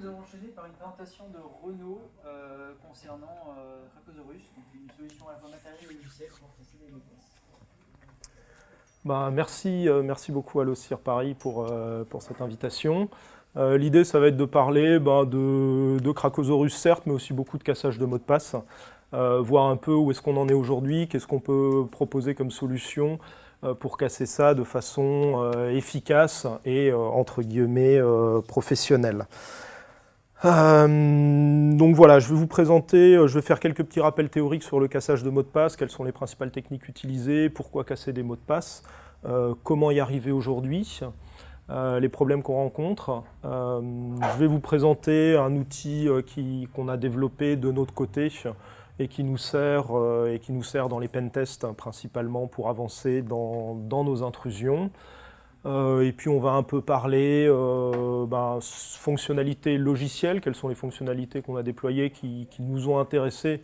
nous avons enchaîné par une présentation de Renault concernant Cracosaurus, donc une solution à la fois matérielle et logicielle pour tracer les mots de passe. Merci beaucoup à l'OCIR Paris pour cette invitation. L'idée, ça va être de parler de Cracosaurus, certes, mais aussi beaucoup de cassage de mots de passe, voir un peu où est-ce qu'on en est aujourd'hui, qu'est-ce qu'on peut proposer comme solution pour casser ça de façon efficace et, entre guillemets, professionnelle. Donc voilà, je vais vous présenter, je vais faire quelques petits rappels théoriques sur le cassage de mots de passe, quelles sont les principales techniques utilisées, pourquoi casser des mots de passe, comment y arriver aujourd'hui, les problèmes qu'on rencontre. Je vais vous présenter un outil qu'on a développé de notre côté et qui nous sert dans les pentests principalement pour avancer dans nos intrusions. Et puis on va un peu parler fonctionnalités logicielles, quelles sont les fonctionnalités qu'on a déployées qui nous ont intéressés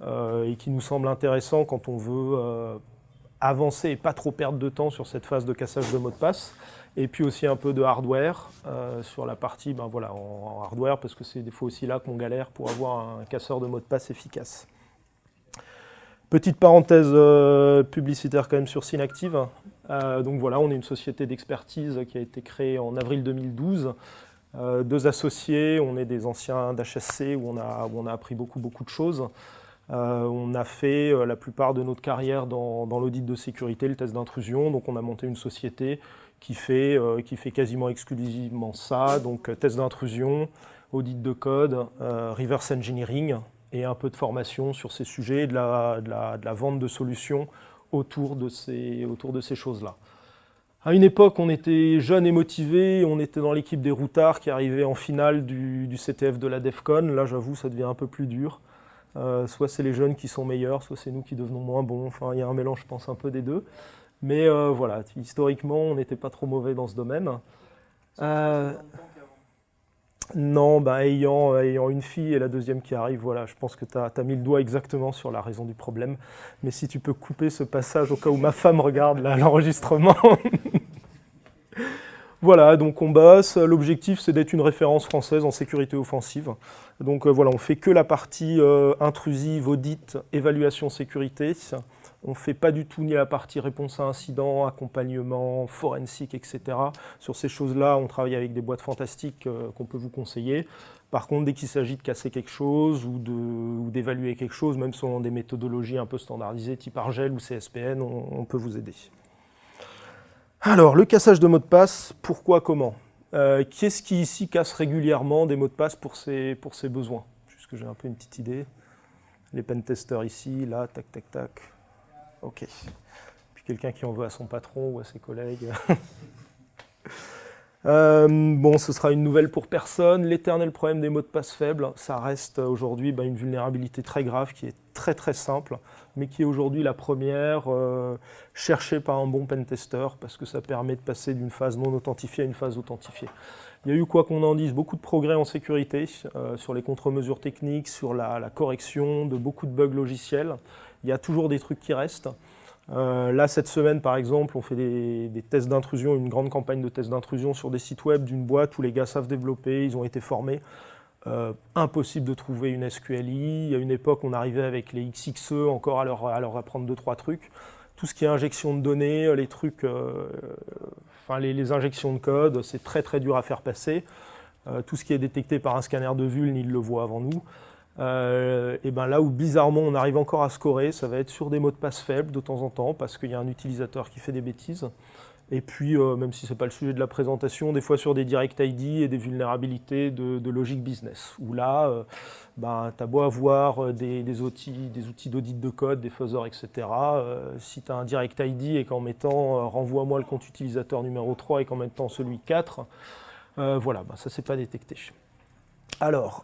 et qui nous semblent intéressants quand on veut avancer et pas trop perdre de temps sur cette phase de cassage de mots de passe. Et puis aussi un peu de hardware sur la partie en hardware, parce que c'est des fois aussi là qu'on galère pour avoir un casseur de mots de passe efficace. Petite parenthèse publicitaire quand même sur Synactive. Donc voilà, on est une société d'expertise qui a été créée en avril 2012. Deux associés, on est des anciens d'HSC où on a appris beaucoup de choses. On a fait la plupart de notre carrière dans l'audit de sécurité, le test d'intrusion. Donc on a monté une société qui fait quasiment exclusivement ça. Donc test d'intrusion, audit de code, reverse engineering et un peu de formation sur ces sujets, de la vente de solutions autour de ces choses-là. À une époque, on était jeunes et motivés, on était dans l'équipe des routards qui arrivait en finale du CTF de la DEFCON. Là, j'avoue, ça devient un peu plus dur. Soit c'est les jeunes qui sont meilleurs, soit c'est nous qui devenons moins bons. Enfin, il y a un mélange, je pense, un peu des deux. Mais voilà, historiquement, on n'était pas trop mauvais dans ce domaine. Non, ayant une fille et la deuxième qui arrive, voilà, je pense que tu as mis le doigt exactement sur la raison du problème. Mais si tu peux couper ce passage au cas où ma femme regarde l'enregistrement. Voilà, donc on bosse. L'objectif, c'est d'être une référence française en sécurité offensive. Donc voilà, on ne fait que la partie intrusive, audit, évaluation sécurité. On ne fait pas du tout ni la partie réponse à incident, accompagnement, forensique, etc. Sur ces choses-là, on travaille avec des boîtes fantastiques qu'on peut vous conseiller. Par contre, dès qu'il s'agit de casser quelque chose ou d'évaluer quelque chose, même selon des méthodologies un peu standardisées, type Argel ou CSPN, on peut vous aider. Alors, le cassage de mots de passe, pourquoi, comment ? Qui est-ce qui ici casse régulièrement des mots de passe pour ses besoins ? Juste que j'ai un peu une petite idée. Les pentesters ici, là, tac, tac, tac. Ok. Puis quelqu'un qui en veut à son patron ou à ses collègues. Bon, ce sera une nouvelle pour personne. L'éternel problème des mots de passe faibles, ça reste aujourd'hui une vulnérabilité très grave qui est très très simple, mais qui est aujourd'hui la première cherchée par un bon pentester parce que ça permet de passer d'une phase non authentifiée à une phase authentifiée. Il y a eu, quoi qu'on en dise, beaucoup de progrès en sécurité sur les contre-mesures techniques, sur la correction de beaucoup de bugs logiciels. Il y a toujours des trucs qui restent. Là, cette semaine, par exemple, on fait des tests d'intrusion, une grande campagne de tests d'intrusion sur des sites web d'une boîte où les gars savent développer, ils ont été formés. Impossible de trouver une SQLI. Il y a une époque, on arrivait avec les XXE encore à leur apprendre 2-3 trucs. Tout ce qui est injection de données, les trucs, les injections de code, c'est très très dur à faire passer. Tout ce qui est détecté par un scanner de vuln, ils le voient avant nous. Et là où bizarrement on arrive encore à scorer, ça va être sur des mots de passe faibles de temps en temps parce qu'il y a un utilisateur qui fait des bêtises. Et puis, même si ce n'est pas le sujet de la présentation, des fois sur des direct ID et des vulnérabilités de logique business. Où là, tu as beau avoir des outils d'audit de code, des fuzzers, etc. Si tu as un direct ID et qu'en mettant renvoie-moi le compte utilisateur numéro 3 et qu'en mettant celui 4, ça ne s'est pas détecté. Alors,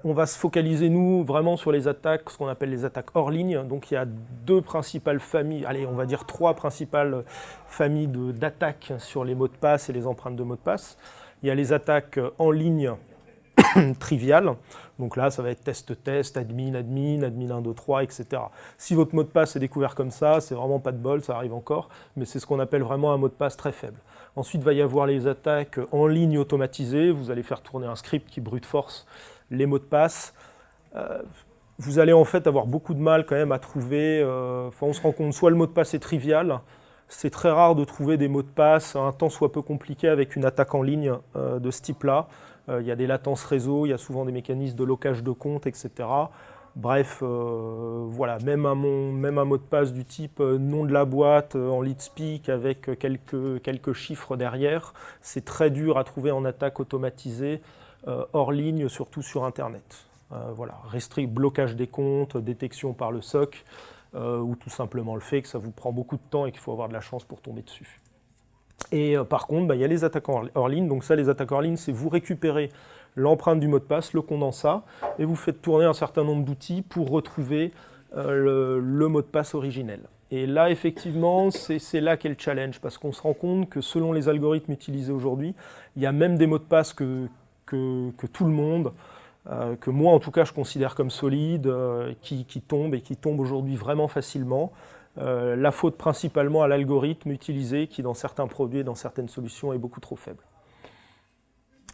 on va se focaliser, nous, vraiment sur les attaques, ce qu'on appelle les attaques hors ligne. Donc, il y a deux principales familles, on va dire trois principales familles d'attaques sur les mots de passe et les empreintes de mots de passe. Il y a les attaques en ligne triviales. Donc là, ça va être test, admin 1, 2, 3, etc. Si votre mot de passe est découvert comme ça, c'est vraiment pas de bol, ça arrive encore, mais c'est ce qu'on appelle vraiment un mot de passe très faible. Ensuite, il va y avoir les attaques en ligne automatisées. Vous allez faire tourner un script qui brute force les mots de passe. Vous allez en fait avoir beaucoup de mal quand même à trouver, on se rend compte, soit le mot de passe est trivial, c'est très rare de trouver des mots de passe un tant soit peu compliqués avec une attaque en ligne de ce type-là. Il y a des latences réseau, il y a souvent des mécanismes de locage de compte, etc. Bref, voilà, même un mot de passe du type nom de la boîte en lead speak avec quelques chiffres derrière, c'est très dur à trouver en attaque automatisée, hors ligne, surtout sur Internet. Voilà, blocage des comptes, détection par le SOC, ou tout simplement le fait que ça vous prend beaucoup de temps et qu'il faut avoir de la chance pour tomber dessus. Et par contre, il y a les attaques hors ligne. Donc ça, les attaques hors ligne, c'est vous récupérez l'empreinte du mot de passe, le condensa, et vous faites tourner un certain nombre d'outils pour retrouver le mot de passe originel. Et là, effectivement, c'est là qu'est le challenge, parce qu'on se rend compte que selon les algorithmes utilisés aujourd'hui, il y a même des mots de passe que tout le monde, que moi en tout cas je considère comme solides, qui tombent aujourd'hui vraiment facilement. La faute principalement à l'algorithme utilisé qui dans certains produits et dans certaines solutions est beaucoup trop faible.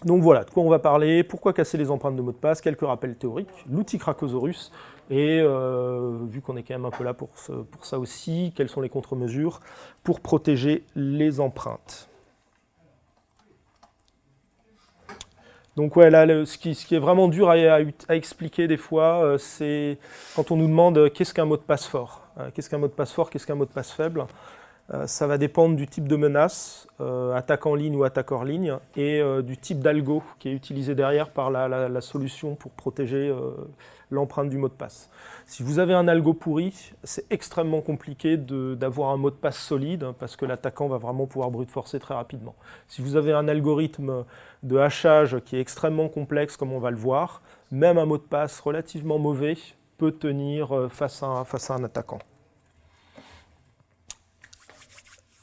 Donc voilà, de quoi on va parler, pourquoi casser les empreintes de mots de passe, quelques rappels théoriques, l'outil Cracosaurus, et vu qu'on est quand même un peu là pour ça aussi, quelles sont les contre-mesures pour protéger les empreintes. Donc ouais, là, ce qui est vraiment dur à expliquer des fois, c'est quand on nous demande qu'est-ce qu'un mot de passe fort. Qu'est-ce qu'un mot de passe fort, qu'est-ce qu'un mot de passe faible. Ça va dépendre du type de menace, attaque en ligne ou attaque hors ligne, et du type d'algo qui est utilisé derrière par la solution pour protéger l'empreinte du mot de passe. Si vous avez un algo pourri, c'est extrêmement compliqué d'avoir un mot de passe solide parce que l'attaquant va vraiment pouvoir brute forcer très rapidement. Si vous avez un algorithme de hachage qui est extrêmement complexe, comme on va le voir, même un mot de passe relativement mauvais peut tenir face à un attaquant.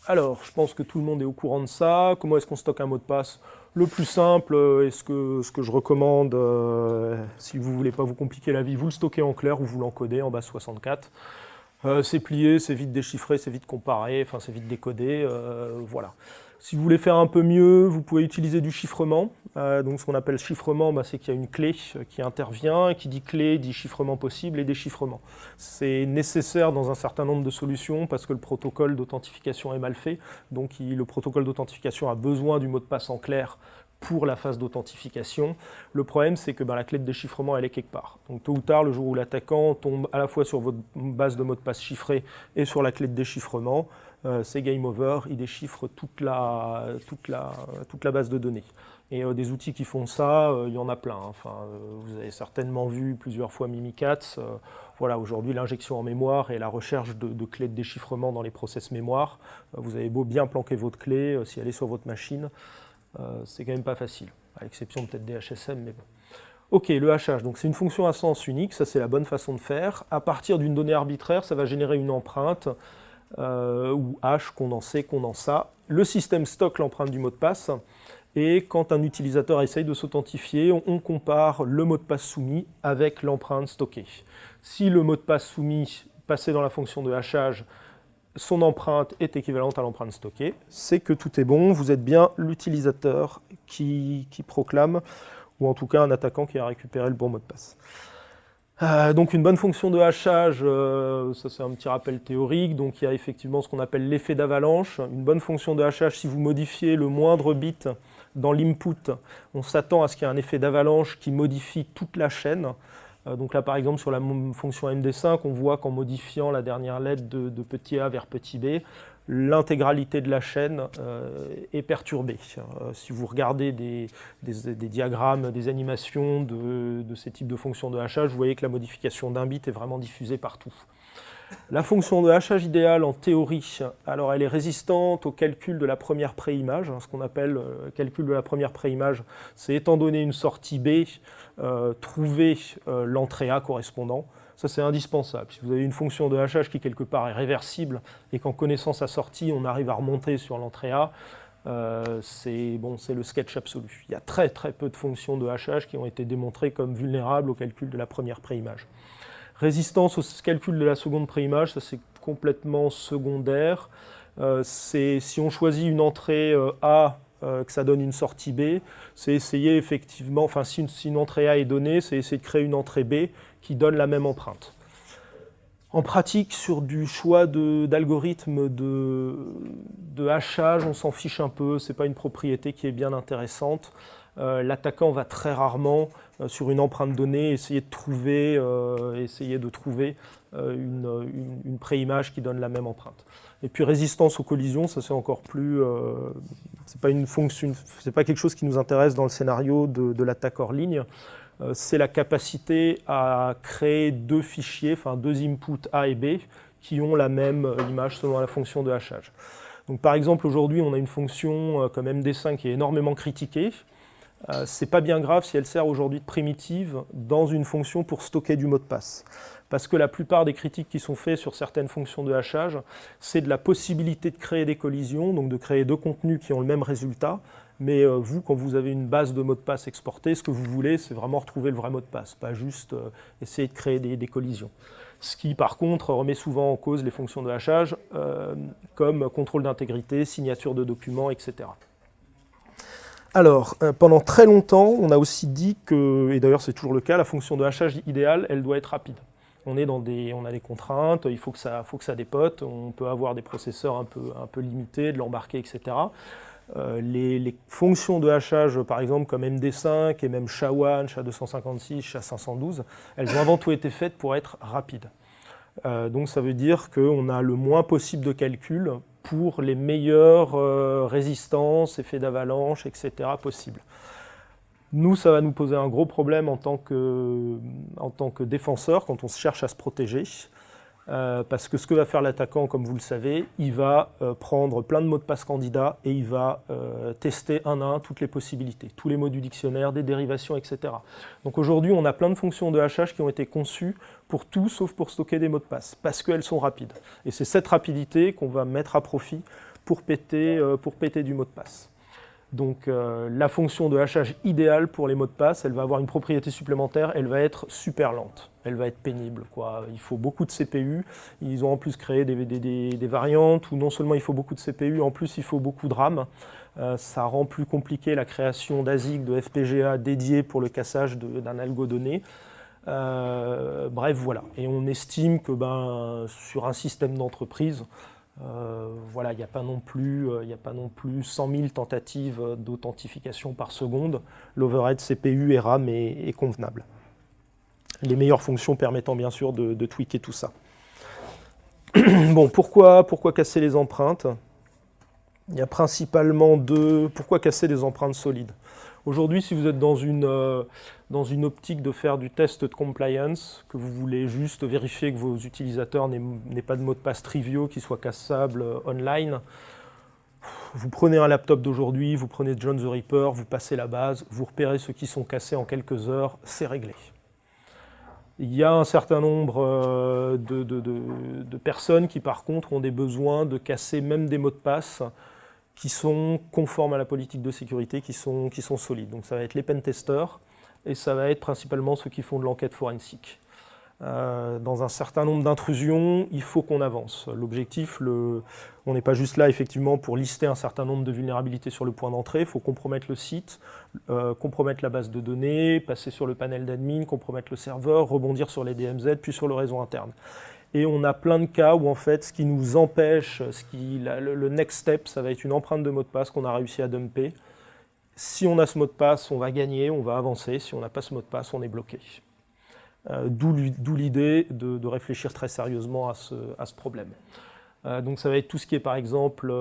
Alors, je pense que tout le monde est au courant de ça. Comment est-ce qu'on stocke un mot de passe? Le plus simple, ce que je recommande, si vous ne voulez pas vous compliquer la vie, vous le stockez en clair ou vous l'encodez en base 64. C'est plié, c'est vite déchiffré, c'est vite comparé, enfin c'est vite décodé, voilà. Si vous voulez faire un peu mieux, vous pouvez utiliser du chiffrement. Donc ce qu'on appelle chiffrement, c'est qu'il y a une clé qui intervient, et qui dit clé, dit chiffrement possible et déchiffrement. C'est nécessaire dans un certain nombre de solutions parce que le protocole d'authentification est mal fait. Donc le protocole d'authentification a besoin du mot de passe en clair pour la phase d'authentification. Le problème, c'est que la clé de déchiffrement, elle est quelque part. Donc tôt ou tard, le jour où l'attaquant tombe à la fois sur votre base de mots de passe chiffrée et sur la clé de déchiffrement, c'est game over, il déchiffre toute la base de données. Et des outils qui font ça, il y en a plein. Vous avez certainement vu plusieurs fois Mimikatz. Voilà, aujourd'hui, l'injection en mémoire et la recherche de clés de déchiffrement dans les process mémoire. Vous avez beau bien planquer votre clé, si elle est sur votre machine, c'est quand même pas facile, à l'exception peut-être des HSM, mais bon. Ok, le hachage, donc c'est une fonction à sens unique, ça c'est la bonne façon de faire. À partir d'une donnée arbitraire, ça va générer une empreinte, ou hash, condensé, condensa. Le système stocke l'empreinte du mot de passe, et quand un utilisateur essaye de s'authentifier, on compare le mot de passe soumis avec l'empreinte stockée. Si le mot de passe soumis passé dans la fonction de hachage, son empreinte est équivalente à l'empreinte stockée, c'est que tout est bon, vous êtes bien l'utilisateur qui proclame, ou en tout cas un attaquant qui a récupéré le bon mot de passe. Donc une bonne fonction de hachage, ça c'est un petit rappel théorique, donc il y a effectivement ce qu'on appelle l'effet d'avalanche. Une bonne fonction de hachage, si vous modifiez le moindre bit dans l'input, on s'attend à ce qu'il y ait un effet d'avalanche qui modifie toute la chaîne. Donc là par exemple sur la fonction MD5, on voit qu'en modifiant la dernière lettre de petit a vers petit b, l'intégralité de la chaîne est perturbée. Si vous regardez des diagrammes, des animations de ces types de fonctions de hachage, vous voyez que la modification d'un bit est vraiment diffusée partout. La fonction de hachage idéale en théorie, alors elle est résistante au calcul de la première préimage, ce qu'on appelle calcul de la première préimage, c'est étant donné une sortie B, trouver l'entrée A correspondant. Ça c'est indispensable. Si vous avez une fonction de hachage qui quelque part est réversible et qu'en connaissant sa sortie, on arrive à remonter sur l'entrée A, c'est le sketch absolu. Il y a très très peu de fonctions de hachage qui ont été démontrées comme vulnérables au calcul de la première préimage. Résistance au calcul de la seconde préimage, ça c'est complètement secondaire. c'est si on choisit une entrée A, que ça donne une sortie B, c'est essayer effectivement, enfin si une entrée A est donnée, c'est essayer de créer une entrée B qui donne la même empreinte. En pratique, sur du choix d'algorithmes de hachage, on s'en fiche un peu, ce n'est pas une propriété qui est bien intéressante. L'attaquant va très rarement, sur une empreinte donnée, essayer de trouver une préimage qui donne la même empreinte. Et puis résistance aux collisions, ça c'est encore plus... c'est pas quelque chose qui nous intéresse dans le scénario de l'attaque hors ligne. C'est la capacité à créer deux fichiers, enfin deux inputs A et B, qui ont la même image selon la fonction de hachage. Donc par exemple, aujourd'hui, on a une fonction comme MD5 qui est énormément critiquée. C'est pas bien grave si elle sert aujourd'hui de primitive dans une fonction pour stocker du mot de passe. Parce que la plupart des critiques qui sont faites sur certaines fonctions de hachage, c'est de la possibilité de créer des collisions, donc de créer deux contenus qui ont le même résultat. Mais vous, quand vous avez une base de mots de passe exportée, ce que vous voulez, c'est vraiment retrouver le vrai mot de passe, pas juste essayer de créer des collisions. Ce qui, par contre, remet souvent en cause les fonctions de hachage, comme contrôle d'intégrité, signature de documents, etc. Alors, pendant très longtemps, on a aussi dit que, et d'ailleurs c'est toujours le cas, la fonction de hachage idéale, elle doit être rapide. On a des contraintes, il faut que ça dépote, on peut avoir des processeurs un peu limités, de l'embarquer, etc. Les fonctions de hachage, par exemple, comme MD5 et même SHA-1, SHA-256, SHA-512, elles ont avant tout été faites pour être rapides. Donc ça veut dire qu'on a le moins possible de calculs pour les meilleures résistances, effets d'avalanche, etc. possibles. Nous, ça va nous poser un gros problème en tant que défenseur, quand on cherche à se protéger, parce que ce que va faire l'attaquant, comme vous le savez, il va prendre plein de mots de passe candidats et il va tester un à un toutes les possibilités, tous les mots du dictionnaire, des dérivations, etc. Donc aujourd'hui, on a plein de fonctions de hachage qui ont été conçues pour tout sauf pour stocker des mots de passe, parce qu'elles sont rapides. Et c'est cette rapidité qu'on va mettre à profit pour péter du mot de passe. Donc la fonction de hachage idéale pour les mots de passe, elle va avoir une propriété supplémentaire, elle va être super lente, elle va être pénible, quoi. Il faut beaucoup de CPU, ils ont en plus créé des variantes où non seulement il faut beaucoup de CPU, en plus il faut beaucoup de RAM. Ça rend plus compliqué la création d'ASIC, de FPGA dédiés pour le cassage d'un algo donné. Bref, voilà. Et on estime que sur un système d'entreprise, voilà, il n'y a pas non plus 100 000 tentatives d'authentification par seconde. L'overhead CPU et RAM est convenable. Les meilleures fonctions permettant bien sûr de tweaker tout ça. Bon, pourquoi casser les empreintes ? Il y a principalement pourquoi casser des empreintes solides ? Aujourd'hui, si vous êtes dans une optique de faire du test de compliance, que vous voulez juste vérifier que vos utilisateurs n'aient pas de mots de passe triviaux qui soient cassables online, vous prenez un laptop d'aujourd'hui, vous prenez John the Ripper, vous passez la base, vous repérez ceux qui sont cassés en quelques heures, c'est réglé. Il y a un certain nombre de personnes qui, par contre, ont des besoins de casser même des mots de passe qui sont conformes à la politique de sécurité, qui sont solides. Donc ça va être les pentesters et ça va être principalement ceux qui font de l'enquête forensique. Dans un certain nombre d'intrusions, il faut qu'on avance. L'objectif, on n'est pas juste là effectivement pour lister un certain nombre de vulnérabilités sur le point d'entrée, il faut compromettre le site, compromettre la base de données, passer sur le panel d'admin, compromettre le serveur, rebondir sur les DMZ, puis sur le réseau interne. Et on a plein de cas où en fait ce qui nous empêche, le next step, ça va être une empreinte de mot de passe qu'on a réussi à dumper. Si on a ce mot de passe, on va gagner, on va avancer. Si on n'a pas ce mot de passe, on est bloqué. D'où l'idée de réfléchir très sérieusement à ce problème. Donc ça va être tout ce qui est par exemple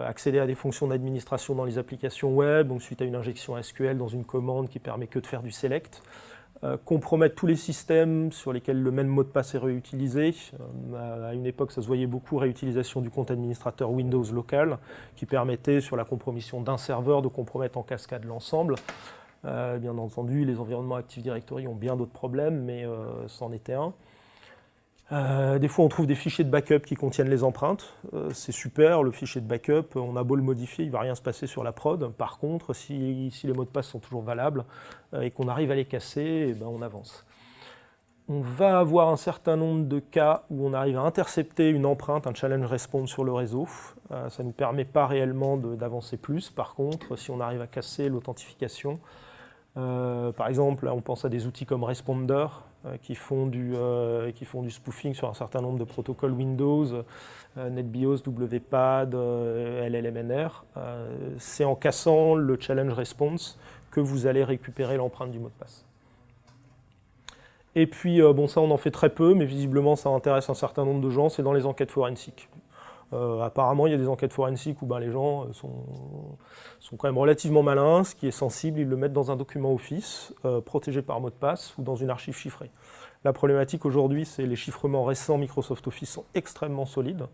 accéder à des fonctions d'administration dans les applications web, donc suite à une injection SQL dans une commande qui permet que de faire du select. Compromettre tous les systèmes sur lesquels le même mot de passe est réutilisé. À une époque, ça se voyait beaucoup, réutilisation du compte administrateur Windows local, qui permettait, sur la compromission d'un serveur, de compromettre en cascade l'ensemble. Bien entendu, les environnements Active Directory ont bien d'autres problèmes, mais c'en était un. Des fois, on trouve des fichiers de backup qui contiennent les empreintes. C'est super, le fichier de backup, on a beau le modifier, il ne va rien se passer sur la prod. Par contre, si les mots de passe sont toujours valables et qu'on arrive à les casser, on avance. on va avoir un certain nombre de cas où on arrive à intercepter une empreinte, un challenge response sur le réseau. Ça ne nous permet pas réellement d'avancer plus. Par contre, si on arrive à casser l'authentification, par exemple, là, on pense à des outils comme Responder qui font du spoofing sur un certain nombre de protocoles Windows, NetBIOS, WPAD, LLMNR. C'est en cassant le challenge response que vous allez récupérer l'empreinte du mot de passe. Et puis, bon, ça on en fait très peu, mais visiblement ça intéresse un certain nombre de gens, c'est dans les enquêtes forensiques. Apparemment, il y a des enquêtes forensiques où les gens sont quand même relativement malins, ce qui est sensible, ils le mettent dans un document Office, protégé par mot de passe, ou dans une archive chiffrée. La problématique aujourd'hui, c'est les chiffrements récents Microsoft Office sont extrêmement solides.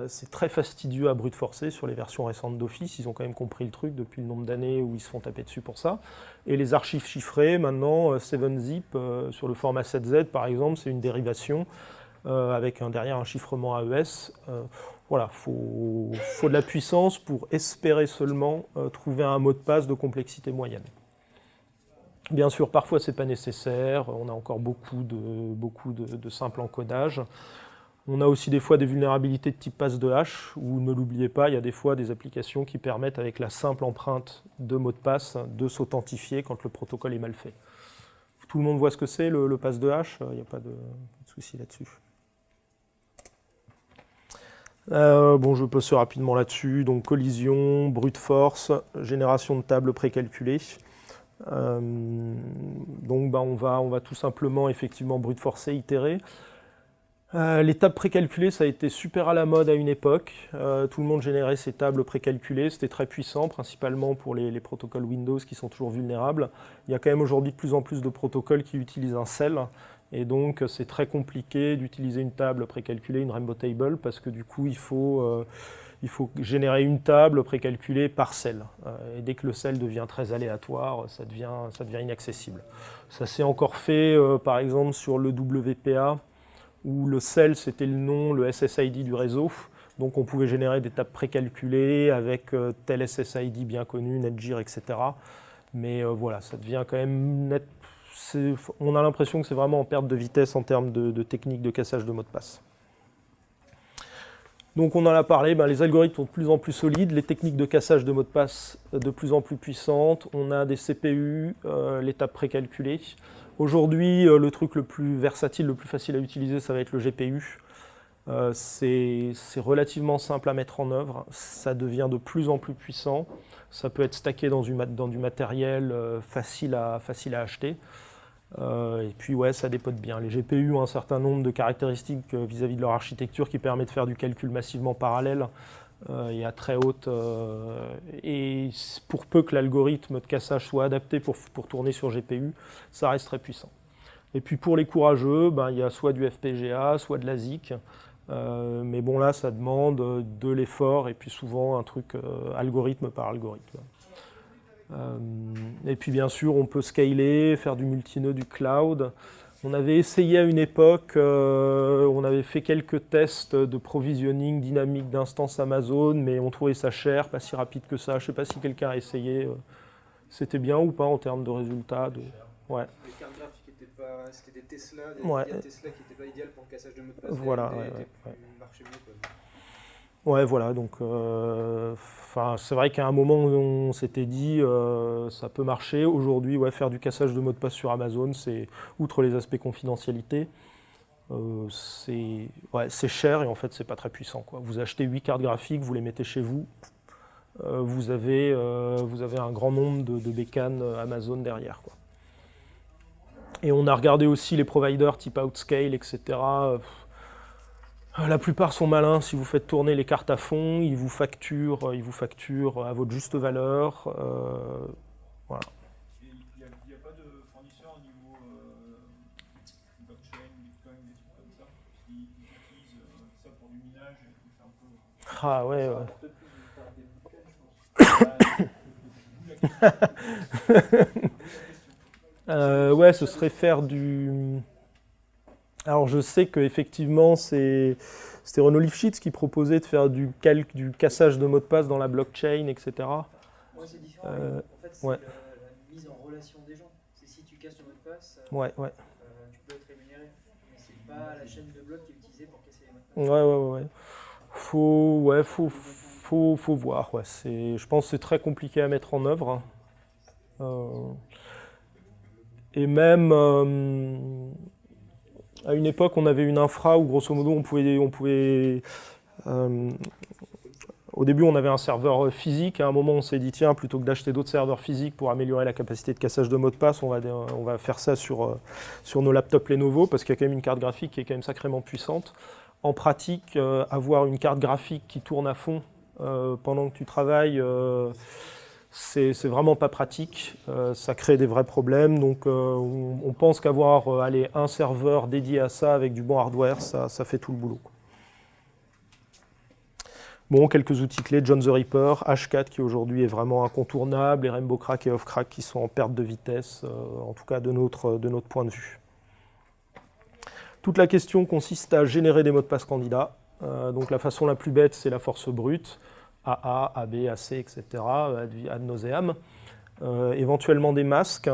C'est très fastidieux à brute forcer sur les versions récentes d'Office, ils ont quand même compris le truc depuis le nombre d'années où ils se font taper dessus pour ça. Et les archives chiffrées, maintenant, 7-zip, sur le format 7Z par exemple, c'est une dérivation avec derrière un chiffrement AES. Voilà, faut de la puissance pour espérer seulement trouver un mot de passe de complexité moyenne. Bien sûr, parfois c'est pas nécessaire, on a encore beaucoup de simples encodages. On a aussi des fois des vulnérabilités de type passe de hash, où ne l'oubliez pas, il y a des fois des applications qui permettent avec la simple empreinte de mot de passe de s'authentifier quand le protocole est mal fait. Tout le monde voit ce que c'est le passe de hash, il n'y a pas de souci là-dessus. Bon, je passe rapidement là-dessus, donc collision, brute force, génération de tables précalculées. Donc on va tout simplement effectivement brute forcer, itérer. Les tables précalculées, ça a été super à la mode à une époque. Tout le monde générait ces tables précalculées, c'était très puissant, principalement pour les protocoles Windows qui sont toujours vulnérables. Il y a quand même aujourd'hui de plus en plus de protocoles qui utilisent un cell, et donc c'est très compliqué d'utiliser une table précalculée, une rainbow table, parce que du coup il faut générer une table précalculée par cell. Et dès que le cell devient très aléatoire, ça devient inaccessible. Ça s'est encore fait par exemple sur le WPA, où le cell c'était le nom, le SSID du réseau, donc on pouvait générer des tables précalculées avec tel SSID bien connu, Netgear, etc. Mais voilà, ça devient quand même net. On a l'impression que c'est vraiment en perte de vitesse en termes de technique de cassage de mots de passe. Donc on en a parlé, les algorithmes sont de plus en plus solides, les techniques de cassage de mots de passe de plus en plus puissantes, on a des CPU, les tables précalculées. Aujourd'hui, le truc le plus versatile, le plus facile à utiliser, ça va être le GPU. C'est relativement simple à mettre en œuvre, ça devient de plus en plus puissant, ça peut être stacké dans du matériel facile à acheter. Et puis ouais, ça dépote bien. Les GPU ont un certain nombre de caractéristiques vis-à-vis de leur architecture qui permet de faire du calcul massivement parallèle et à très haute. Et pour peu que l'algorithme de cassage soit adapté pour tourner sur GPU, ça reste très puissant. Et puis pour les courageux, il y a soit du FPGA, soit de la ZIC. Mais bon là, ça demande de l'effort et puis souvent un truc algorithme par algorithme. Et puis bien sûr, on peut scaler, faire du multinode, du cloud. On avait essayé à une époque, on avait fait quelques tests de provisioning dynamique d'instances Amazon, mais on trouvait ça cher, pas si rapide que ça. Je ne sais pas si quelqu'un a essayé. C'était bien ou pas en termes de résultats. Ouais. Les cartes graphiques n'étaient pas... C'était des Tesla, ouais. Tesla qui n'étaient pas idéales pour le cassage de mots de passe. Voilà. Marchaient mieux, quoi. Ouais, voilà, donc c'est vrai qu'à un moment on s'était dit ça peut marcher. Aujourd'hui, ouais, faire du cassage de mots de passe sur Amazon, c'est, outre les aspects confidentialité, c'est cher et en fait c'est pas très puissant, quoi. Vous achetez 8 cartes graphiques, vous les mettez chez vous, vous avez un grand nombre de bécanes Amazon derrière, quoi. Et on a regardé aussi les providers type Outscale, etc. La plupart sont malins, si vous faites tourner les cartes à fond, ils vous facturent à votre juste valeur. Voilà. Il n'y a pas de fournisseur au niveau blockchain, Bitcoin, des trucs comme ça, qui utilisent ça pour du minage et qui fait un peu... Ah ouais, ouais. Ouais, ce serait faire du... Alors je sais qu'effectivement c'était Renaud Lifshitz qui proposait de faire du cassage de mots de passe dans la blockchain, etc. Ouais, c'est différent. En fait, c'est ouais. la mise en relation des gens. C'est si tu casses le mot de passe, Ouais. tu peux être rémunéré. Mais c'est pas la chaîne de blocs qui est utilisée pour casser les mots de passe. Ouais. Faut voir. Ouais. Je pense que c'est très compliqué à mettre en œuvre. Et même à une époque, on avait une infra où grosso modo, on pouvait au début, on avait un serveur physique. À un moment, on s'est dit, tiens, plutôt que d'acheter d'autres serveurs physiques pour améliorer la capacité de cassage de mots de passe, on va faire ça sur nos laptops Lenovo, parce qu'il y a quand même une carte graphique qui est quand même sacrément puissante. En pratique, avoir une carte graphique qui tourne à fond pendant que tu travailles, c'est vraiment pas pratique. Ça crée des vrais problèmes. Donc, on pense qu'avoir un serveur dédié à ça avec du bon hardware, ça fait tout le boulot. Bon, quelques outils clés, John the Ripper, H4 qui aujourd'hui est vraiment incontournable, et Rainbow Crack et Offcrack qui sont en perte de vitesse, en tout cas de notre point de vue. Toute la question consiste à générer des mots de passe candidats. Donc la façon la plus bête, c'est la force brute, AA, AB, AC, etc., ad nauseam. Éventuellement des masques.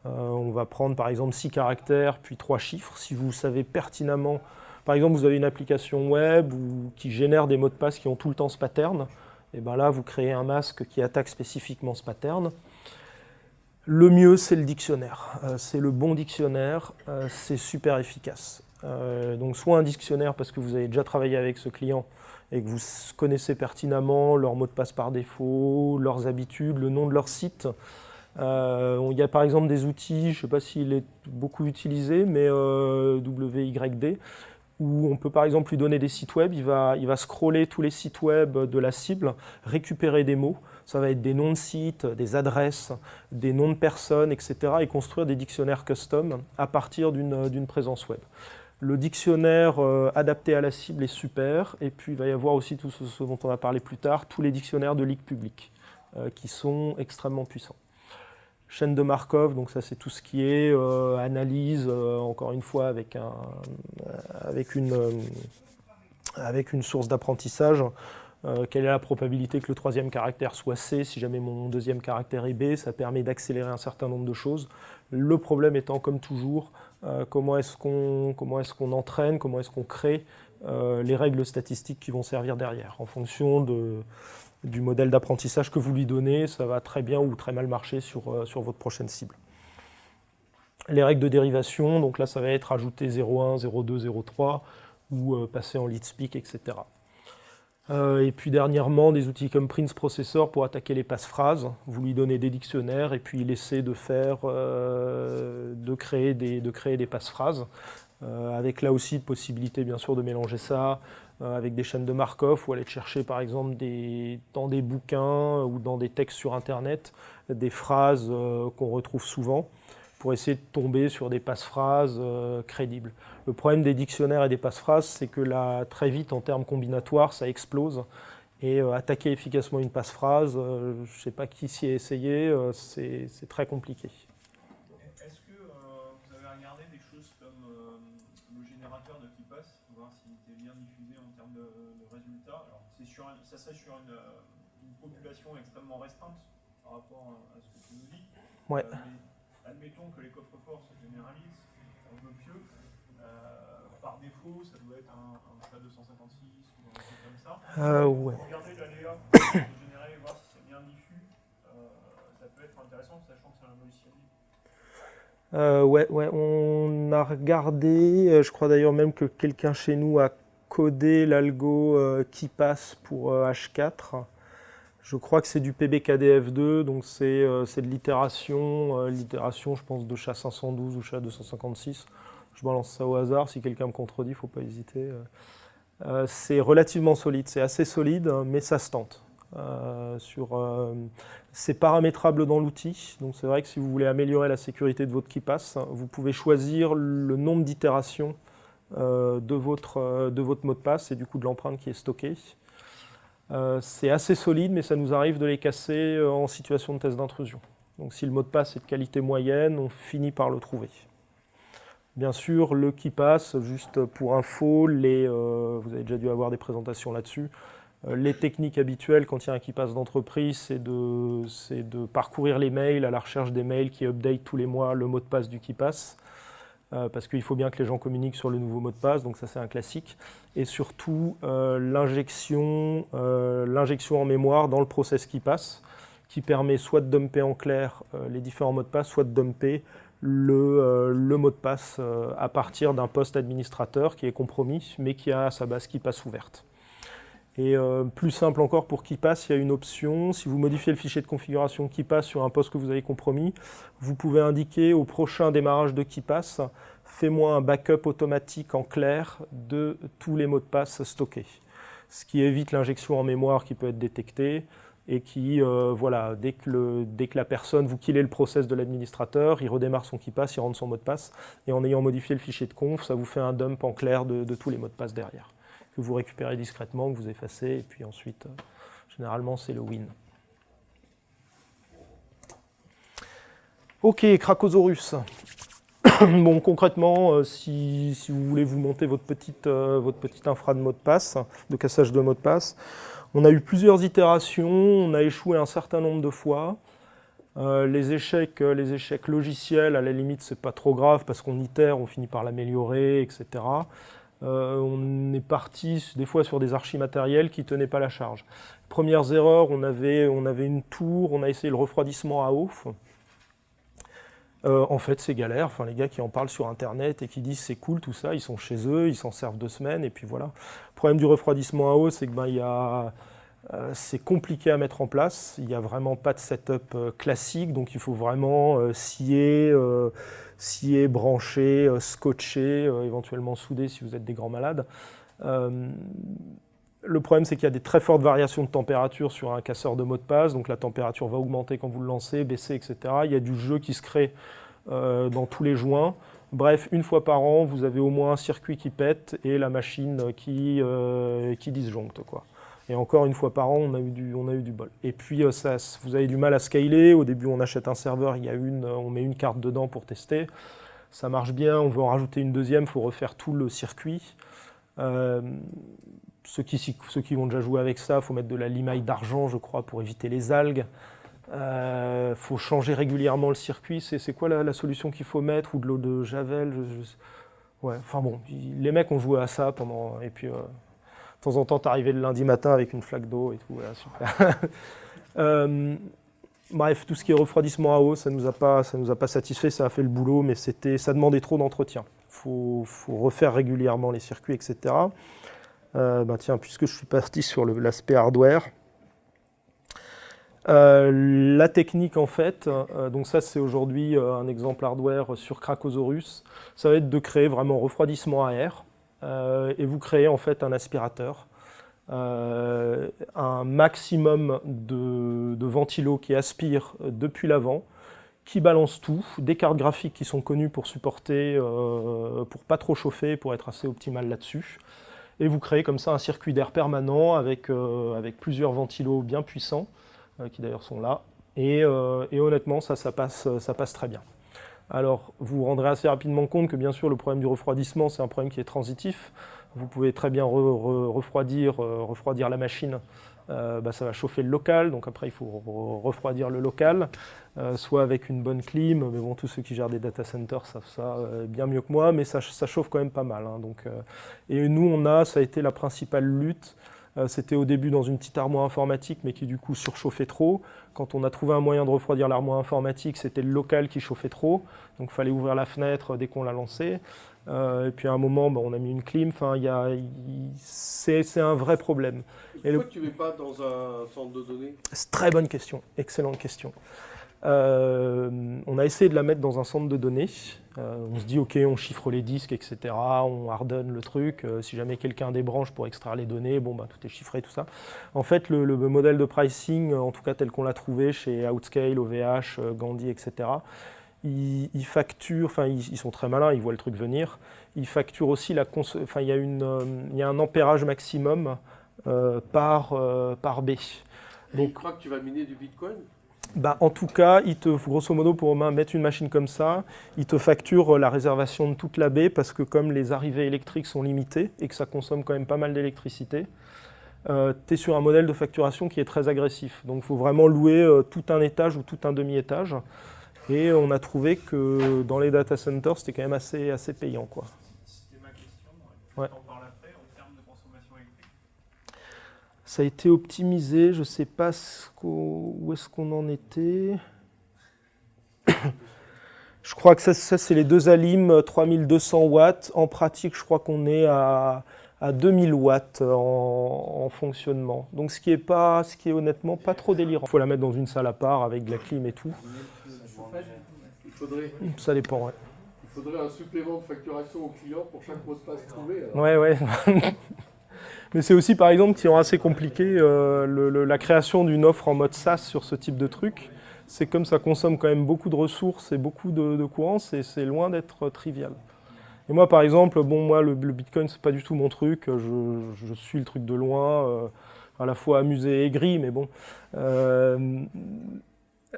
On va prendre par exemple 6 caractères, puis 3 chiffres. Si vous savez pertinemment. Par exemple, vous avez une application web qui génère des mots de passe qui ont tout le temps ce pattern. Et bien là, vous créez un masque qui attaque spécifiquement ce pattern. Le mieux, c'est le dictionnaire. C'est le bon dictionnaire, c'est super efficace. Donc soit un dictionnaire parce que vous avez déjà travaillé avec ce client et que vous connaissez pertinemment leur mot de passe par défaut, leurs habitudes, le nom de leur site. Il y a par exemple des outils, je ne sais pas s'il est beaucoup utilisé, mais WYD, où on peut par exemple lui donner des sites web, il va scroller tous les sites web de la cible, récupérer des mots, ça va être des noms de sites, des adresses, des noms de personnes, etc. et construire des dictionnaires custom à partir d'une présence web. Le dictionnaire adapté à la cible est super, et puis il va y avoir aussi tout ce dont on va parler plus tard, tous les dictionnaires de ligue publique, qui sont extrêmement puissants. Chaîne de Markov, donc ça c'est tout ce qui est analyse, encore une fois avec une source d'apprentissage. Quelle est la probabilité que le troisième caractère soit C, si jamais mon deuxième caractère est B, ça permet d'accélérer un certain nombre de choses. Le problème étant, comme toujours, comment est-ce qu'on entraîne, comment est-ce qu'on crée les règles statistiques qui vont servir derrière. En fonction du modèle d'apprentissage que vous lui donnez, ça va très bien ou très mal marcher sur votre prochaine cible. Les règles de dérivation, donc là ça va être ajouter 0,1, 0,2, 0,3 ou passer en lead speak, etc. Et puis dernièrement, des outils comme Prince Processor pour attaquer les passe-phrases. Vous lui donnez des dictionnaires et puis il essaie de créer des passe-phrases. Avec là aussi possibilité bien sûr de mélanger ça avec des chaînes de Markov ou aller chercher par exemple dans des bouquins ou dans des textes sur internet des phrases qu'on retrouve souvent pour essayer de tomber sur des passe-phrases crédibles. Le problème des dictionnaires et des passe-phrases, c'est que là, très vite en termes combinatoires, ça explose. Et attaquer efficacement une passe-phrase, je ne sais pas qui s'y est essayé, c'est très compliqué. Est-ce que vous avez regardé des choses comme le générateur de qui passe, pour voir s'il était bien diffusé en termes de résultats? Alors, ça serait sur une population extrêmement restreinte par rapport à ce que tu nous dis. Ouais. Mais admettons que les coffres-forts se généralisent, on veut pieux. Par défaut, ça doit être un SHA-256 ou un truc comme ça. Ouais. Regardez la Léa, générer, voir si c'est bien diffus. Ça peut être intéressant, sachant que c'est un logiciel libre. Ouais, on a regardé, je crois d'ailleurs même que quelqu'un chez nous a codé l'algo qui passe pour H4. Je crois que c'est du PBKDF2, donc c'est de l'itération, je pense de SHA-512 ou SHA-256. Je balance ça au hasard, si quelqu'un me contredit, il ne faut pas hésiter. C'est relativement solide, c'est assez solide, mais ça se tente. C'est paramétrable dans l'outil, donc c'est vrai que si vous voulez améliorer la sécurité de votre KeePass, vous pouvez choisir le nombre d'itérations de votre mot de passe et du coup de l'empreinte qui est stockée. C'est assez solide, mais ça nous arrive de les casser en situation de test d'intrusion. Donc si le mot de passe est de qualité moyenne, on finit par le trouver. Bien sûr, le KeePass, juste pour info, vous avez déjà dû avoir des présentations là-dessus, Les techniques habituelles quand il y a un KeePass d'entreprise, c'est de parcourir les mails à la recherche des mails qui update tous les mois le mot de passe du KeePass. Parce qu'il faut bien que les gens communiquent sur le nouveau mot de passe, donc ça c'est un classique. Et surtout l'injection en mémoire dans le process KeePass, qui permet soit de dumper en clair les différents mots de passe, soit de dumper le mot de passe à partir d'un poste administrateur qui est compromis, mais qui a sa base KeePass ouverte. Et plus simple encore pour KeePass, il y a une option, si vous modifiez le fichier de configuration KeePass sur un poste que vous avez compromis, vous pouvez indiquer au prochain démarrage de KeePass, fais-moi un backup automatique en clair de tous les mots de passe stockés. Ce qui évite l'injection en mémoire qui peut être détectée et qui, voilà, dès que la personne, vous killez le process de l'administrateur, il redémarre son KeePass, il rentre son mot de passe, et en ayant modifié le fichier de conf, ça vous fait un dump en clair de tous les mots de passe derrière, que vous récupérez discrètement, que vous effacez, et puis ensuite, généralement, c'est le win. Ok, Cracosaurus. Bon, concrètement, si vous voulez vous monter votre petite infra de mot de passe, de cassage de mot de passe, on a eu plusieurs itérations, on a échoué un certain nombre de fois. Les échecs logiciels, à la limite, c'est pas trop grave parce qu'on itère, on finit par l'améliorer, etc. On est parti des fois sur des archimatériels qui ne tenaient pas la charge. Premières erreurs, on avait une tour, on a essayé le refroidissement à eau. En fait, c'est galère. Enfin, les gars qui en parlent sur Internet et qui disent c'est cool tout ça, ils sont chez eux, ils s'en servent 2 semaines et puis voilà. Le problème du refroidissement à eau, c'est que c'est compliqué à mettre en place. Il n'y a vraiment pas de setup classique, donc il faut vraiment scier, brancher, scotcher, éventuellement souder si vous êtes des grands malades. Le problème, c'est qu'il y a des très fortes variations de température sur un casseur de mot de passe, donc la température va augmenter quand vous le lancez, baisser, etc. Il y a du jeu qui se crée dans tous les joints. Bref, une fois par an, vous avez au moins un circuit qui pète et la machine qui disjoncte, quoi. Et encore une fois par an, on a eu du bol. Et puis, vous avez du mal à scaler. Au début, on achète un serveur, on met une carte dedans pour tester. Ça marche bien, on veut en rajouter une deuxième, il faut refaire tout le circuit. Ceux qui vont déjà jouer avec ça, il faut mettre de la limaille d'argent, je crois, pour éviter les algues. Faut changer régulièrement le circuit. C'est quoi la solution qu'il faut mettre? Ou de l'eau de Javel Ouais, enfin bon, les mecs ont joué à ça pendant... Et puis, de temps en temps, t'arrivais le lundi matin avec une flaque d'eau et tout. Voilà, super. Bref, tout ce qui est refroidissement à eau, ça nous a pas satisfait, ça a fait le boulot, mais ça demandait trop d'entretien. Faut refaire régulièrement les circuits, etc. Tiens, puisque je suis parti sur l'aspect hardware, la technique en fait, donc ça c'est aujourd'hui un exemple hardware sur Cracosaurus, ça va être de créer vraiment refroidissement à air, et vous créez en fait un aspirateur, un maximum de ventilos qui aspirent depuis l'avant, qui balance tout, des cartes graphiques qui sont connues pour supporter, pour pas trop chauffer, pour être assez optimal là-dessus. Et vous créez comme ça un circuit d'air permanent avec plusieurs ventilos bien puissants, qui d'ailleurs sont là. Et honnêtement, ça passe très bien. Alors, vous vous rendrez assez rapidement compte que bien sûr, le problème du refroidissement, c'est un problème qui est transitif. Vous pouvez très bien refroidir la machine. Ça va chauffer le local, donc après il faut refroidir le local, soit avec une bonne clim, mais bon, tous ceux qui gèrent des data centers savent ça bien mieux que moi, mais ça chauffe quand même pas mal. Hein, et nous, ça a été la principale lutte. C'était au début dans une petite armoire informatique, mais qui du coup surchauffait trop. Quand on a trouvé un moyen de refroidir l'armoire informatique, c'était le local qui chauffait trop, donc il fallait ouvrir la fenêtre dès qu'on l'a lancé. Et puis à un moment, on a mis une clim. Enfin, c'est un vrai problème. Pourquoi tu ne mets pas dans un centre de données? C'est très bonne question, excellente question. On a essayé de la mettre dans un centre de données. On se dit, ok, on chiffre les disques, etc. On harden le truc. Si jamais quelqu'un débranche pour extraire les données, tout est chiffré, tout ça. En fait, le modèle de pricing, en tout cas tel qu'on l'a trouvé chez Outscale, OVH, Gandhi, etc., ils facturent, ils sont très malins, ils voient le truc venir. Ils facturent aussi il y a un ampérage maximum par B. Donc, tu crois que tu vas miner du Bitcoin? En tout cas, grosso modo, pour mettre une machine comme ça, ils te facturent la réservation de toute la baie parce que comme les arrivées électriques sont limitées et que ça consomme quand même pas mal d'électricité, tu es sur un modèle de facturation qui est très agressif. Donc il faut vraiment louer tout un étage ou tout un demi-étage. Et on a trouvé que dans les data centers, c'était quand même assez payant, quoi. C'était ma question. Ouais. On en parle après en termes de consommation électrique. Ça a été optimisé, je ne sais pas où est-ce qu'on en était. Je crois que ça c'est les deux Alim, 3200 watts. En pratique, je crois qu'on est à 2000 watts en fonctionnement. Donc ce qui est honnêtement pas trop délirant. Il faut la mettre dans une salle à part avec de la clim et tout. Ça dépend, ouais. Il faudrait un supplément de facturation au client pour chaque mot de passe trouvé. Alors. Ouais. Mais c'est aussi, par exemple, qui rend assez compliqué la création d'une offre en mode SaaS sur ce type de truc. C'est comme ça consomme quand même beaucoup de ressources et beaucoup de courant, c'est loin d'être trivial. Et moi, par exemple, moi, le Bitcoin, c'est pas du tout mon truc. Je suis le truc de loin, à la fois amusé et aigri, mais bon.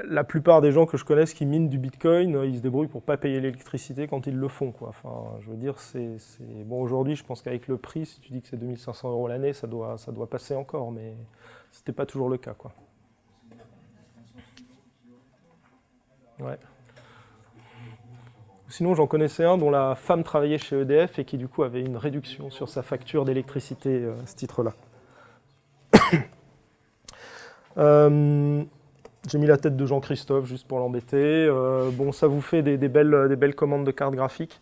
La plupart des gens que je connaisse qui minent du Bitcoin, ils se débrouillent pour pas payer l'électricité quand ils le font, quoi. Enfin, je veux dire, bon, aujourd'hui, je pense qu'avec le prix, si tu dis que c'est 2500 € l'année, ça doit passer encore, mais c'était pas toujours le cas, quoi. Ouais. Sinon, j'en connaissais un dont la femme travaillait chez EDF et qui, du coup, avait une réduction sur sa facture d'électricité à ce titre-là. J'ai mis la tête de Jean-Christophe juste pour l'embêter. Bon, ça vous fait des belles commandes de cartes graphiques.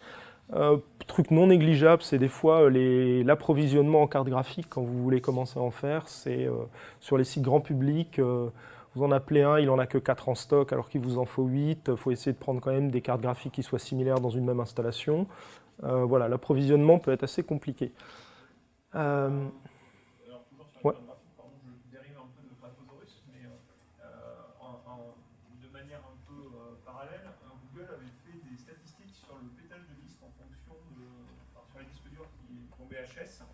Truc non négligeable, c'est des fois l'approvisionnement en cartes graphiques quand vous voulez commencer à en faire. C'est sur les sites grand public, vous en appelez un, il en a que 4 en stock alors qu'il vous en faut 8. Il faut essayer de prendre quand même des cartes graphiques qui soient similaires dans une même installation. Voilà, l'approvisionnement peut être assez compliqué. Alors, toujours sur Ouais. les cartes graphiques, pardon, je dérive un peu de Cracosaurus, mais de manière un peu parallèle, Google avait fait des statistiques sur le pétage de liste en fonction sur les disques durs qui sont VHS,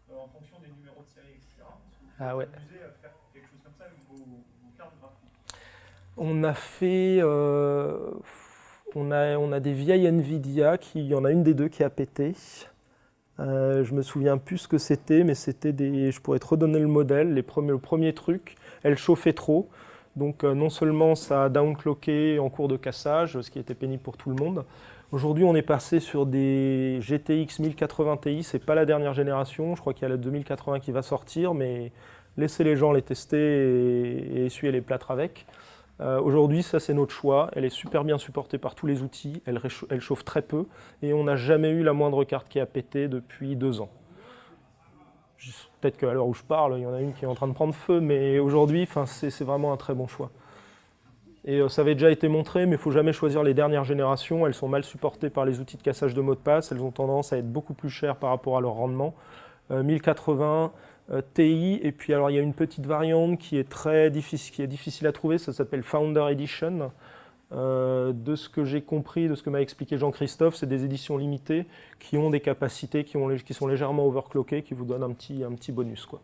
en fonction des numéros de série, etc. Est-ce que vous Ah ouais. vous amusez à faire quelque chose comme ça avec vos cartes graphiques? On a fait, on a des vieilles Nvidia, il y en a une des deux qui a pété. Je me souviens plus ce que c'était, mais c'était je pourrais te redonner le modèle, le premier truc, elle chauffait trop. Donc non seulement ça a downclocké en cours de cassage, ce qui était pénible pour tout le monde. Aujourd'hui, on est passé sur des GTX 1080 Ti, c'est pas la dernière génération, je crois qu'il y a la 2080 qui va sortir, mais laissez les gens les tester et essuyer les plâtres avec. Aujourd'hui, ça c'est notre choix, elle est super bien supportée par tous les outils, elle chauffe très peu, et on n'a jamais eu la moindre carte qui a pété depuis 2 ans. Peut-être qu'à l'heure où je parle, il y en a une qui est en train de prendre feu, mais aujourd'hui, c'est vraiment un très bon choix. Et ça avait déjà été montré, mais il ne faut jamais choisir les dernières générations, elles sont mal supportées par les outils de cassage de mots de passe, elles ont tendance à être beaucoup plus chères par rapport à leur rendement. 1080 Ti, et puis alors il y a une petite variante qui est difficile à trouver, ça s'appelle Founder Edition. De ce que j'ai compris, de ce que m'a expliqué Jean-Christophe, c'est des éditions limitées qui ont des capacités qui sont légèrement overclockées, qui vous donnent un petit bonus, quoi.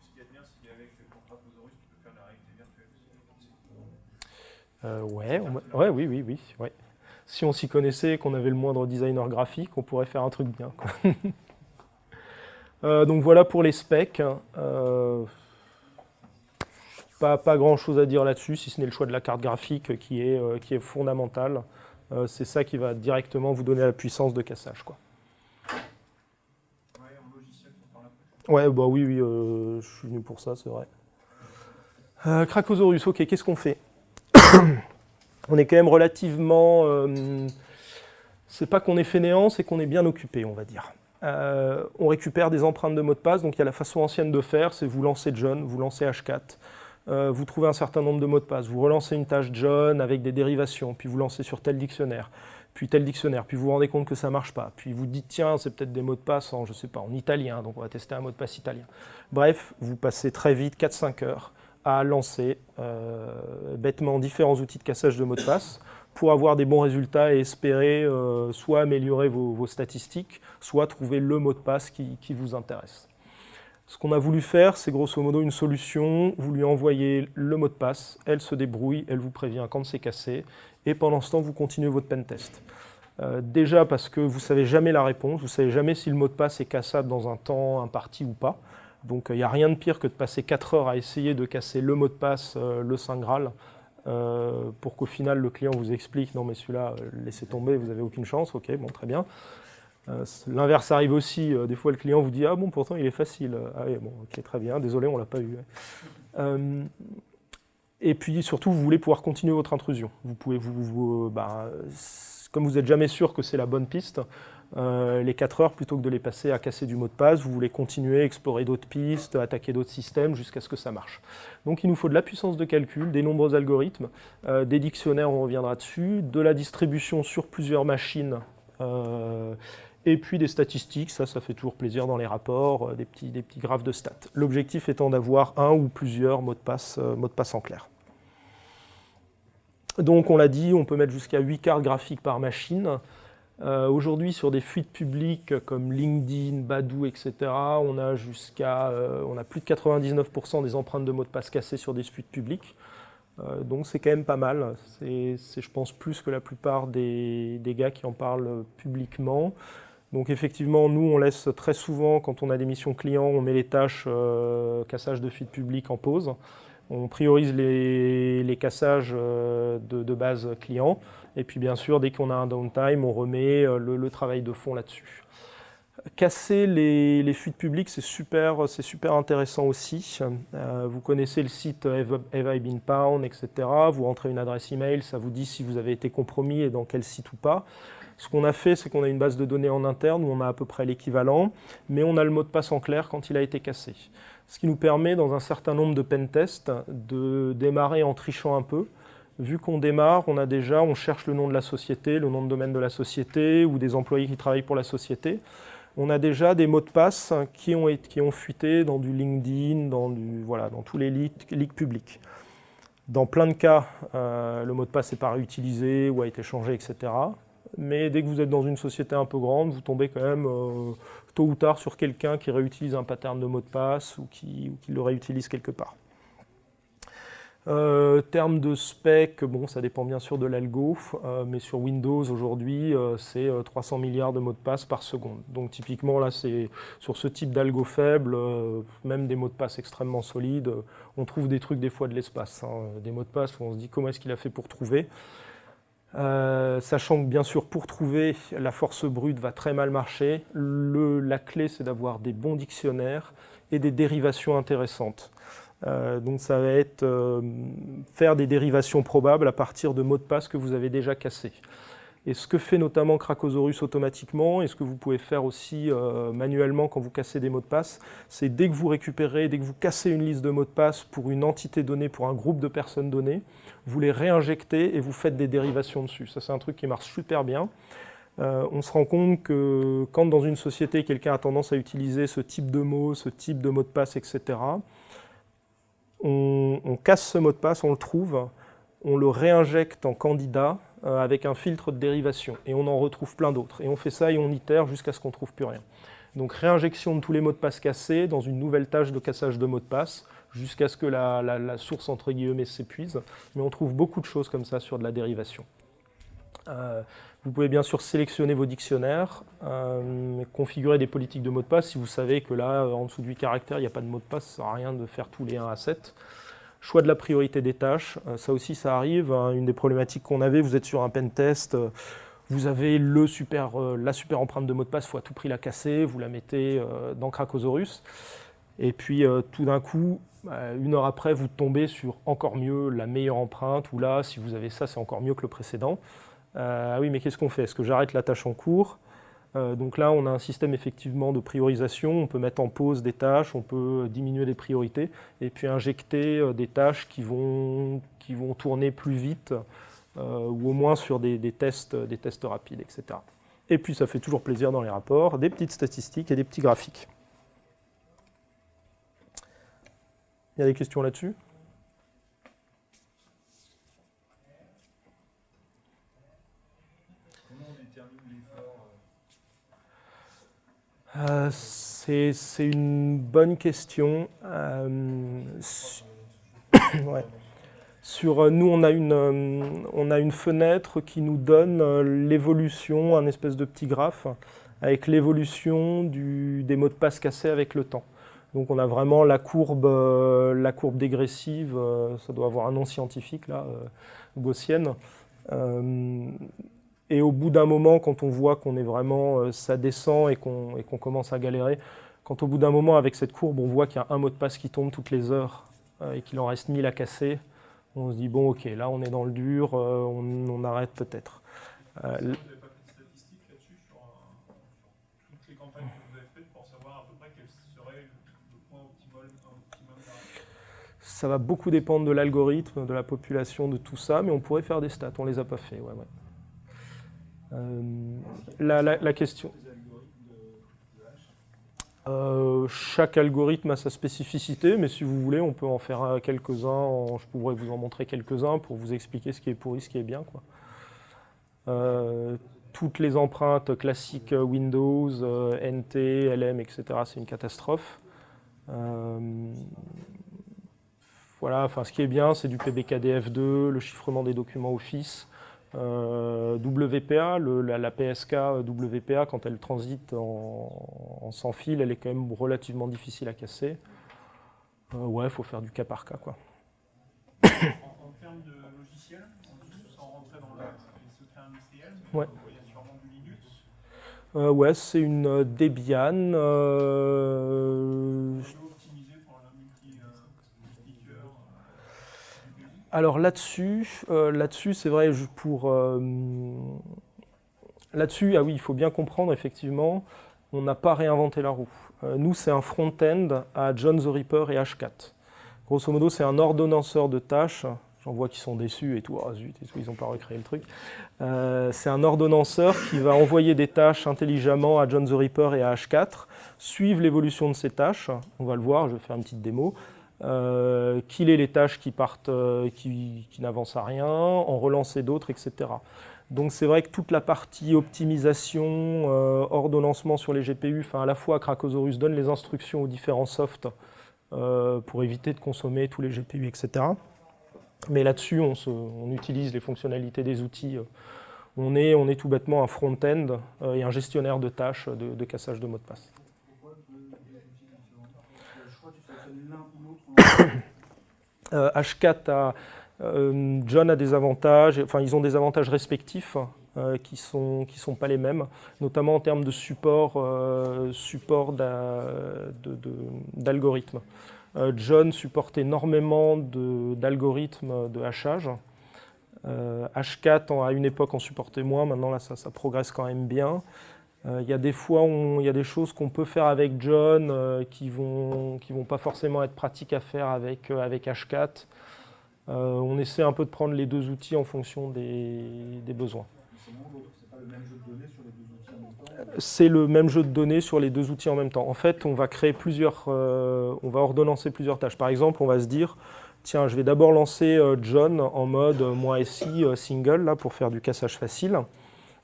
Ce qui est bien, c'est qu'avec Cracosaurus, tu peux faire la réalité virtuelle aussi. Ouais. Si on s'y connaissait et qu'on avait le moindre designer graphique, on pourrait faire un truc bien, quoi. Donc voilà pour les specs. Pas grand chose à dire là-dessus, si ce n'est le choix de la carte graphique qui est fondamental. C'est ça qui va directement vous donner la puissance de cassage, quoi. Ouais, en logiciel, on parle après. Ouais, bah oui, je suis venu pour ça, c'est vrai. Cracosaurus, ok, qu'est-ce qu'on fait? On est quand même relativement... c'est pas qu'on est fainéant, c'est qu'on est bien occupé, on va dire. On récupère des empreintes de mots de passe, donc il y a la façon ancienne de faire, c'est vous lancez John, vous lancez H4, vous trouvez un certain nombre de mots de passe, vous relancez une tâche John avec des dérivations, puis vous lancez sur tel dictionnaire, puis vous vous rendez compte que ça ne marche pas, puis vous dites tiens, c'est peut-être des mots de passe en italien, donc on va tester un mot de passe italien. Bref, vous passez très vite, 4-5 heures, à lancer bêtement différents outils de cassage de mots de passe pour avoir des bons résultats et espérer soit améliorer vos statistiques, soit trouver le mot de passe qui vous intéresse. Ce qu'on a voulu faire, c'est grosso modo une solution, vous lui envoyez le mot de passe, elle se débrouille, elle vous prévient quand c'est cassé, et pendant ce temps, vous continuez votre pentest. Déjà parce que vous ne savez jamais la réponse, vous ne savez jamais si le mot de passe est cassable dans un temps imparti ou pas. Donc il n'y a rien de pire que de passer 4 heures à essayer de casser le mot de passe, le Saint Graal, pour qu'au final le client vous explique non mais celui-là, laissez tomber, vous n'avez aucune chance, ok, bon très bien. L'inverse arrive aussi, des fois le client vous dit ah bon pourtant il est facile, ah oui bon ok très bien, désolé on l'a pas eu. Et puis surtout vous voulez pouvoir continuer votre intrusion. Vous pouvez comme vous n'êtes jamais sûr que c'est la bonne piste, les 4 heures plutôt que de les passer à casser du mot de passe, vous voulez continuer, explorer d'autres pistes, attaquer d'autres systèmes jusqu'à ce que ça marche. Donc il nous faut de la puissance de calcul, des nombreux algorithmes, des dictionnaires, on reviendra dessus, de la distribution sur plusieurs machines. Et puis des statistiques, ça fait toujours plaisir dans les rapports, des petits graphes de stats. L'objectif étant d'avoir un ou plusieurs mots de passe en clair. Donc on l'a dit, on peut mettre jusqu'à 8 cartes graphiques par machine. Aujourd'hui sur des fuites publiques comme LinkedIn, Badoo, etc., on a plus de 99% des empreintes de mots de passe cassées sur des fuites publiques. Donc c'est quand même pas mal, c'est je pense plus que la plupart des gars qui en parlent publiquement. Donc effectivement, nous on laisse très souvent, quand on a des missions clients, on met les tâches cassage de fuite publique en pause. On priorise les cassages de base client. Et puis bien sûr, dès qu'on a un downtime, on remet le travail de fond là-dessus. Casser les fuites publiques, c'est super intéressant aussi. Vous connaissez le site Have I Been Pwned, etc. Vous rentrez une adresse email, ça vous dit si vous avez été compromis et dans quel site ou pas. Ce qu'on a fait, c'est qu'on a une base de données en interne où on a à peu près l'équivalent, mais on a le mot de passe en clair quand il a été cassé. Ce qui nous permet, dans un certain nombre de pentests, de démarrer en trichant un peu. Vu qu'on démarre, on cherche le nom de la société, le nom de domaine de la société ou des employés qui travaillent pour la société. On a déjà des mots de passe qui ont fuité dans du LinkedIn, dans tous les leaks publics. Dans plein de cas, le mot de passe n'est pas réutilisé ou a été changé, etc. Mais dès que vous êtes dans une société un peu grande, vous tombez quand même tôt ou tard sur quelqu'un qui réutilise un pattern de mot de passe ou qui le réutilise quelque part. Termes de spec, bon, ça dépend bien sûr de l'algo, mais sur Windows aujourd'hui, c'est 300 milliards de mots de passe par seconde. Donc typiquement là, c'est sur ce type d'algo faible, même des mots de passe extrêmement solides, on trouve des trucs des fois de l'espace, des mots de passe où on se dit comment est-ce qu'il a fait pour trouver. Sachant que bien sûr pour trouver la force brute va très mal marcher, la clé c'est d'avoir des bons dictionnaires et des dérivations intéressantes. Donc ça va être faire des dérivations probables à partir de mots de passe que vous avez déjà cassés. Et ce que fait notamment Cracosaurus automatiquement, et ce que vous pouvez faire aussi manuellement quand vous cassez des mots de passe, c'est dès que vous cassez une liste de mots de passe pour une entité donnée, pour un groupe de personnes données, vous les réinjectez et vous faites des dérivations dessus. Ça c'est un truc qui marche super bien. On se rend compte que quand dans une société quelqu'un a tendance à utiliser ce type de mots, ce type de mot de passe, etc., on casse ce mot de passe, on le trouve, on le réinjecte en candidat avec un filtre de dérivation et on en retrouve plein d'autres. Et on fait ça et on itère jusqu'à ce qu'on ne trouve plus rien. Donc réinjection de tous les mots de passe cassés dans une nouvelle tâche de cassage de mots de passe jusqu'à ce que la source entre guillemets s'épuise. Mais on trouve beaucoup de choses comme ça sur de la dérivation. Vous pouvez bien sûr sélectionner vos dictionnaires, configurer des politiques de mots de passe. Si vous savez que là, en dessous de 8 caractères, il n'y a pas de mot de passe, ça ne sert à rien de faire tous les 1 à 7. Choix de la priorité des tâches, ça aussi ça arrive. Une des problématiques qu'on avait, vous êtes sur un pentest, vous avez la super empreinte de mot de passe, il faut à tout prix la casser, vous la mettez dans Cracosaurus. Et puis tout d'un coup, 1 heure après, vous tombez sur encore mieux la meilleure empreinte, ou là, si vous avez ça, c'est encore mieux que le précédent. Ah oui, mais qu'est-ce qu'on fait? Est-ce que j'arrête la tâche en cours? Donc là, on a un système effectivement de priorisation. On peut mettre en pause des tâches, on peut diminuer les priorités et puis injecter des tâches qui vont tourner plus vite ou au moins sur des tests rapides, etc. Et puis ça fait toujours plaisir dans les rapports, des petites statistiques et des petits graphiques. Il y a des questions là-dessus? C'est une bonne question. Ouais. Nous, on a une fenêtre qui nous donne l'évolution, un espèce de petit graphe, avec l'évolution des mots de passe cassés avec le temps. Donc on a vraiment la courbe dégressive, ça doit avoir un nom scientifique là, gaussienne. Et au bout d'un moment, quand on voit qu'on est vraiment, ça descend et qu'on commence à galérer, quand au bout d'un moment avec cette courbe, on voit qu'il y a un mot de passe qui tombe toutes les heures et qu'il en reste 1000 à casser, on se dit bon ok, là on est dans le dur, on arrête peut-être. Vous n'avez pas fait de statistiques là-dessus sur toutes les campagnes que vous avez faites pour savoir à peu près quel serait le point optimal d'arrêt? Ça va beaucoup dépendre de l'algorithme, de la population, de tout ça, mais on pourrait faire des stats, on les a pas fait. Ouais, ouais. La question. Chaque algorithme a sa spécificité, mais si vous voulez, on peut en faire quelques-uns. Je pourrais vous en montrer quelques-uns pour vous expliquer ce qui est pourri, ce qui est bien, quoi. Toutes les empreintes classiques Windows, NT, LM, etc., c'est une catastrophe. Voilà, enfin, ce qui est bien, c'est du PBKDF2, le chiffrement des documents Office, WPA, la PSK WPA, quand elle transite en sans fil, elle est quand même relativement difficile à casser. Ouais, il faut faire du cas par cas, quoi. En termes de logiciel, sans rentrer dans les secrets industriels, Ouais. il y a sûrement du Linux. Ouais, c'est une Debian. Optimisé pour la multi-speaker. Alors là-dessus, c'est vrai, là-dessus, ah oui, il faut bien comprendre, effectivement, on n'a pas réinventé la roue. Nous, c'est un front-end à John the Ripper et Hashcat. Grosso modo, c'est un ordonnanceur de tâches. J'en vois qui sont déçus et tout, ah zut, et tout, ils n'ont pas recréé le truc. C'est un ordonnanceur qui va envoyer des tâches intelligemment à John the Ripper et à H4, suivre l'évolution de ces tâches, on va le voir, je vais faire une petite démo, killer les tâches qui partent, qui n'avancent à rien, en relancer d'autres, etc. Donc c'est vrai que toute la partie optimisation, ordonnancement sur les GPU, à la fois Cracosaurus donne les instructions aux différents softs pour éviter de consommer tous les GPU, etc. Mais là-dessus, on utilise les fonctionnalités des outils. On est tout bêtement un front-end et un gestionnaire de tâches de cassage de mots de passe. Pourquoi deux outils différents? Je crois que tu sélectionnes l'un ou l'autre. H4 John a des avantages, enfin ils ont des avantages respectifs qui sont pas les mêmes, notamment en termes de support d'algorithmes. John supporte énormément d'algorithmes de hachage. H4 à une époque en supportait moins, maintenant là ça progresse quand même bien. Il y a des fois il y a des choses qu'on peut faire avec John qui vont pas forcément être pratiques à faire avec H4. On essaie un peu de prendre les deux outils en fonction des besoins. C'est pas le même jeu de données sur les deux outils en même temps? C'est le même jeu de données sur les deux outils en même temps. En fait, on va créer on va ordonnancer plusieurs tâches. Par exemple, on va se dire, tiens, je vais d'abord lancer John en mode -si single là, pour faire du cassage facile.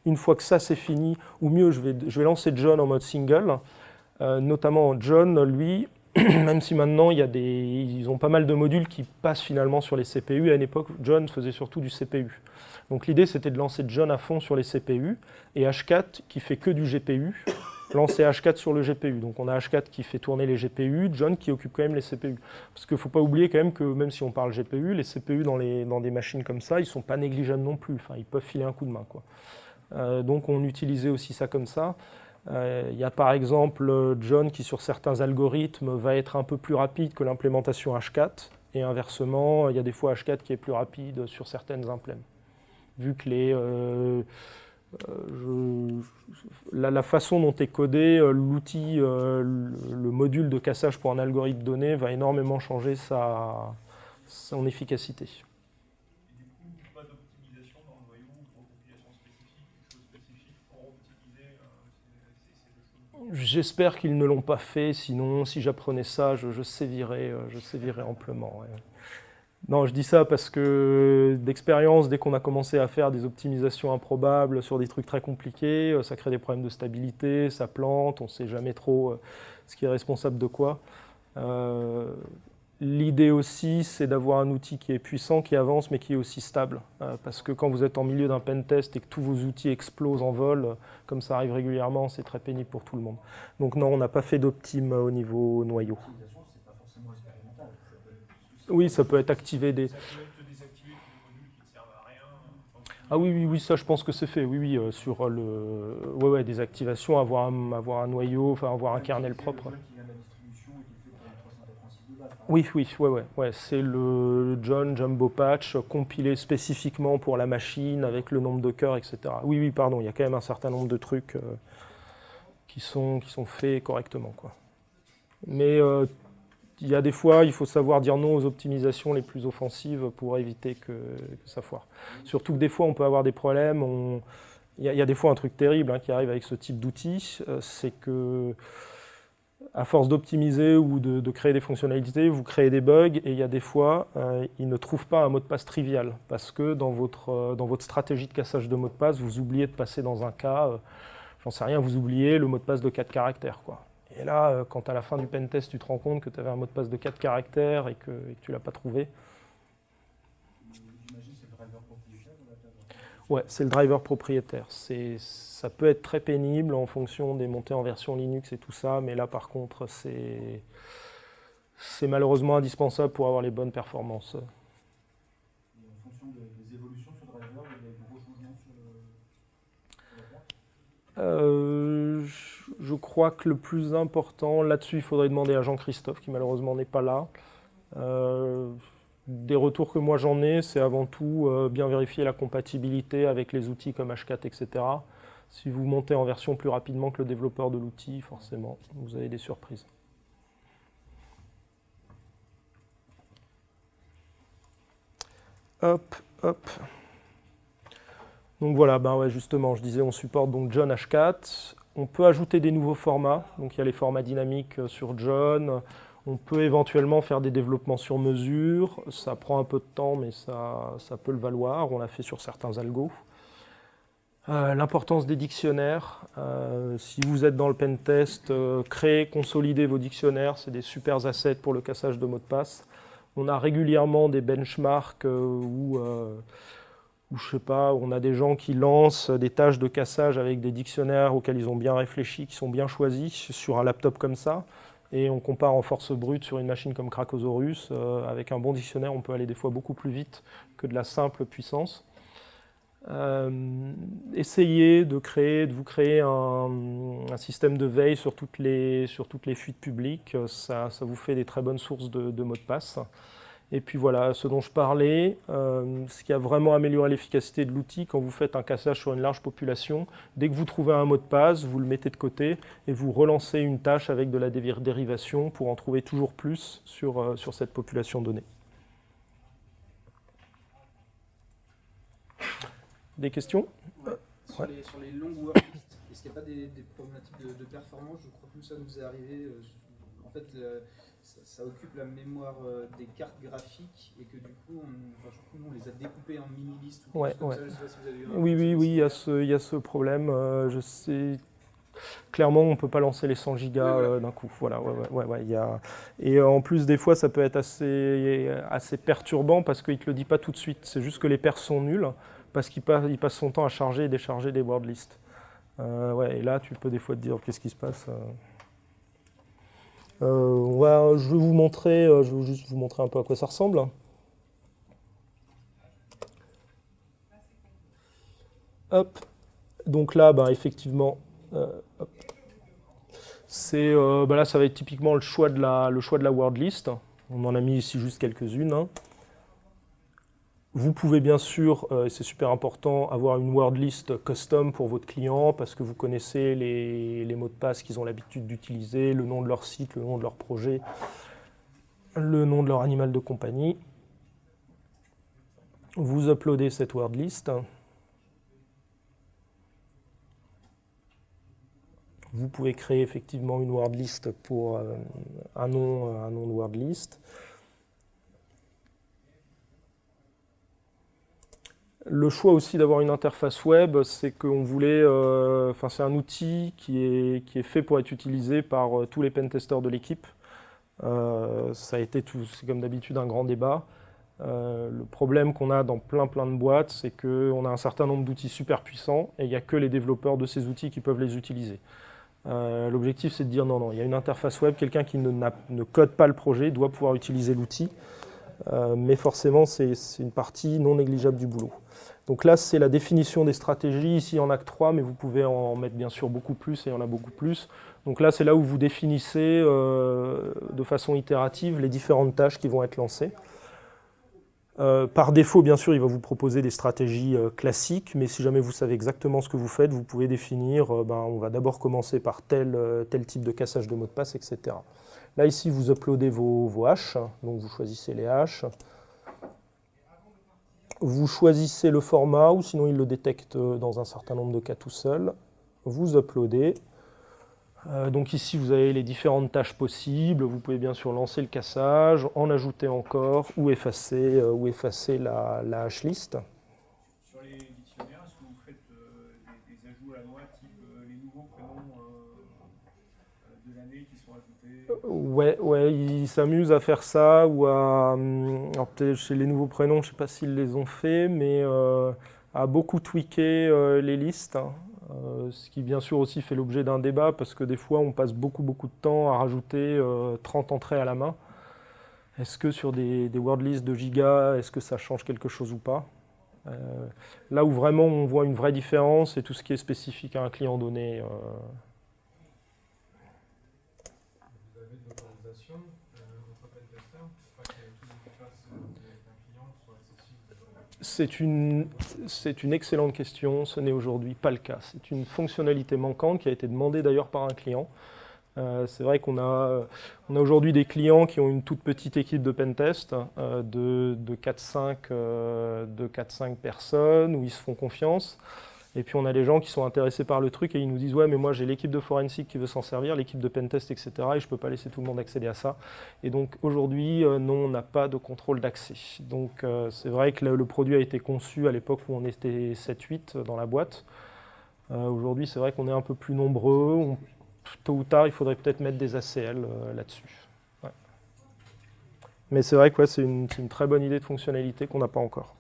Une fois que ça c'est fini, ou mieux, je vais lancer John en mode single. Notamment John, lui, même si maintenant ils ont pas mal de modules qui passent finalement sur les CPU. À une époque, John faisait surtout du CPU. Donc l'idée c'était de lancer John à fond sur les CPU et H4 qui fait que du GPU, lancer H4 sur le GPU. Donc on a H4 qui fait tourner les GPU, John qui occupe quand même les CPU. Parce qu'il ne faut pas oublier quand même que même si on parle GPU, les CPU dans des machines comme ça, ils ne sont pas négligeables non plus. Enfin, ils peuvent filer un coup de main, quoi. Donc on utilisait aussi ça comme ça. Il y a par exemple John qui sur certains algorithmes va être un peu plus rapide que l'implémentation H4 et inversement il y a des fois H4 qui est plus rapide sur certaines implèmes. Vu que la façon dont est codé l'outil, le module de cassage pour un algorithme donné va énormément changer son efficacité. J'espère qu'ils ne l'ont pas fait, sinon si j'apprenais ça, je sévirais amplement. Ouais. Non, je dis ça parce que d'expérience, dès qu'on a commencé à faire des optimisations improbables sur des trucs très compliqués, ça crée des problèmes de stabilité, ça plante, on ne sait jamais trop ce qui est responsable de quoi. L'idée aussi, c'est d'avoir un outil qui est puissant, qui avance, mais qui est aussi stable. Parce que quand vous êtes en milieu d'un pentest et que tous vos outils explosent en vol, comme ça arrive régulièrement, c'est très pénible pour tout le monde. Donc non, on n'a pas fait d'optime au niveau noyau. L'utilisation, c'est pas forcément expérimental. Ça peut être- Oui, ça peut être activé des... Ça peut être désactiver tous les modules qui ne servent à rien. Ah oui, oui, oui, ça je pense que c'est fait. Oui, oui, sur le... Ouais, des activations, avoir un noyau, enfin avoir un kernel propre. Le jeu qui vient de la distribution et qui est fait pour le 386 de base. par Oui, oui, ouais. C'est le John Jumbo Patch compilé spécifiquement pour la machine avec le nombre de cœurs, etc. Oui, oui, pardon, il y a quand même un certain nombre de trucs qui sont faits correctement, quoi. Mais il y a des fois, il faut savoir dire non aux optimisations les plus offensives pour éviter que ça foire. Surtout que des fois, on peut avoir des problèmes. Il y a des fois un truc terrible qui arrive avec ce type d'outil, c'est que à force d'optimiser ou de créer des fonctionnalités, vous créez des bugs et il y a des fois, ils ne trouvent pas un mot de passe trivial parce que dans votre stratégie de cassage de mot de passe, vous oubliez de passer dans un cas, j'en sais rien, vous oubliez le mot de passe de 4 caractères, quoi. Et là, quand à la fin du pentest, tu te rends compte que tu avais un mot de passe de 4 caractères et que tu ne l'as pas trouvé. J'imagine que c'est le driver propriétaire ou la table. Ouais, c'est le driver propriétaire. Ça peut être très pénible en fonction des montées en version Linux et tout ça, mais là par contre, c'est malheureusement indispensable pour avoir les bonnes performances. Et en fonction des évolutions sur le driver, il y a des gros changements sur la carte. Je crois que le plus important, là-dessus, il faudrait demander à Jean-Christophe, qui malheureusement n'est pas là. Des retours que moi j'en ai, c'est avant tout bien vérifier la compatibilité avec les outils comme H4, etc. Si vous montez en version plus rapidement que le développeur de l'outil, forcément, vous avez des surprises. Hop. Donc voilà, ben ouais, justement, je disais, on supporte donc John H4. On peut ajouter des nouveaux formats. Donc il y a les formats dynamiques sur John. On peut éventuellement faire des développements sur mesure. Ça prend un peu de temps, mais ça peut le valoir. On l'a fait sur certains algos. L'importance des dictionnaires. Si vous êtes dans le pentest, créer, consolider vos dictionnaires, c'est des super assets pour le cassage de mots de passe. On a régulièrement des benchmarks où je sais pas, on a des gens qui lancent des tâches de cassage avec des dictionnaires auxquels ils ont bien réfléchi, qui sont bien choisis sur un laptop comme ça. Et on compare en force brute sur une machine comme Cracosaurus. Avec un bon dictionnaire, on peut aller des fois beaucoup plus vite que de la simple puissance. Essayez de vous créer un système de veille sur toutes les fuites publiques. Ça vous fait des très bonnes sources de mots de passe. Et puis voilà, ce dont je parlais, ce qui a vraiment amélioré l'efficacité de l'outil, quand vous faites un cassage sur une large population, dès que vous trouvez un mot de passe, vous le mettez de côté et vous relancez une tâche avec de la dérivation pour en trouver toujours plus sur cette population donnée. Des questions ? Sur les longues worklists, est-ce qu'il n'y a pas des problématiques de performance? Je crois que ça nous est arrivé. En fait, ça occupe la mémoire des cartes graphiques et que du coup, je crois que nous, on les a découpées en mini-listes. Ouais. Ça, je sais pas si vous avez eu Oui, il y a ce problème. Je sais. Clairement, on ne peut pas lancer les 100 gigas d'un coup. Voilà, il y a... Et en plus, des fois, ça peut être assez perturbant parce qu'il ne te le dit pas tout de suite. C'est juste que les perfs sont nuls parce qu'il passe son temps à charger et décharger des word lists. Et là, tu peux des fois te dire qu'est-ce qui se passe. Je vais juste vous montrer un peu à quoi ça ressemble. Hop. Donc là, effectivement, là, ça va être typiquement le choix de la word list. On en a mis ici juste quelques-unes. Vous pouvez bien sûr, et c'est super important, avoir une word list custom pour votre client parce que vous connaissez les mots de passe qu'ils ont l'habitude d'utiliser, le nom de leur site, le nom de leur projet, le nom de leur animal de compagnie. Vous uploadez cette word list. Vous pouvez créer effectivement une word list pour un nom de word list. Le choix aussi d'avoir une interface web, c'est qu'on voulait, c'est un outil qui est fait pour être utilisé par tous les pentesters de l'équipe. Ça a été c'est comme d'habitude un grand débat. Le problème qu'on a dans plein de boîtes, c'est qu'on a un certain nombre d'outils super puissants et il n'y a que les développeurs de ces outils qui peuvent les utiliser. L'objectif, c'est de dire non, il y a une interface web, quelqu'un qui ne code pas le projet doit pouvoir utiliser l'outil, mais forcément, c'est une partie non négligeable du boulot. Donc là, c'est la définition des stratégies, ici en acte 3, mais vous pouvez en mettre bien sûr beaucoup plus, et il y en a beaucoup plus. Donc là, c'est là où vous définissez de façon itérative les différentes tâches qui vont être lancées. Par défaut, bien sûr, il va vous proposer des stratégies classiques, mais si jamais vous savez exactement ce que vous faites, vous pouvez définir, on va d'abord commencer par tel type de cassage de mot de passe, etc. Là, ici, vous uploadez vos hashes, donc vous choisissez les hashes. Vous choisissez le format, ou sinon il le détecte dans un certain nombre de cas tout seul. Vous uploadez. Donc ici, vous avez les différentes tâches possibles. Vous pouvez bien sûr lancer le cassage, en ajouter encore, ou effacer la hash list. Sur les dictionnaires, est-ce que vous faites des ajouts à la loi, type les nouveaux prénoms de l'année qui sont ajoutés? Ouais, ils s'amusent à faire ça, ou alors peut-être chez les nouveaux prénoms, je ne sais pas s'ils les ont fait, mais à beaucoup tweaker les listes. Ce qui bien sûr aussi fait l'objet d'un débat, parce que des fois on passe beaucoup de temps à rajouter 30 entrées à la main. Est-ce que sur des word lists de gigas, est-ce que ça change quelque chose ou pas? Là où vraiment on voit une vraie différence, c'est tout ce qui est spécifique à un client donné. Vous avez de l'autorisation, votre pentester, pour pas que tous les espaces d'un client soient accessibles. C'est une excellente question, ce n'est aujourd'hui pas le cas. C'est une fonctionnalité manquante qui a été demandée d'ailleurs par un client. C'est vrai qu'on a aujourd'hui des clients qui ont une toute petite équipe de pentest de 4-5 personnes où ils se font confiance. Et puis on a des gens qui sont intéressés par le truc et ils nous disent « Ouais, mais moi j'ai l'équipe de forensic qui veut s'en servir, l'équipe de pentest, etc. et je ne peux pas laisser tout le monde accéder à ça. » Et donc aujourd'hui, non, on n'a pas de contrôle d'accès. Donc c'est vrai que le produit a été conçu à l'époque où on était 7-8 dans la boîte. Aujourd'hui, c'est vrai qu'on est un peu plus nombreux. Tôt ou tard, il faudrait peut-être mettre des ACL là-dessus. Ouais. Mais c'est vrai que c'est une très bonne idée de fonctionnalité qu'on n'a pas encore.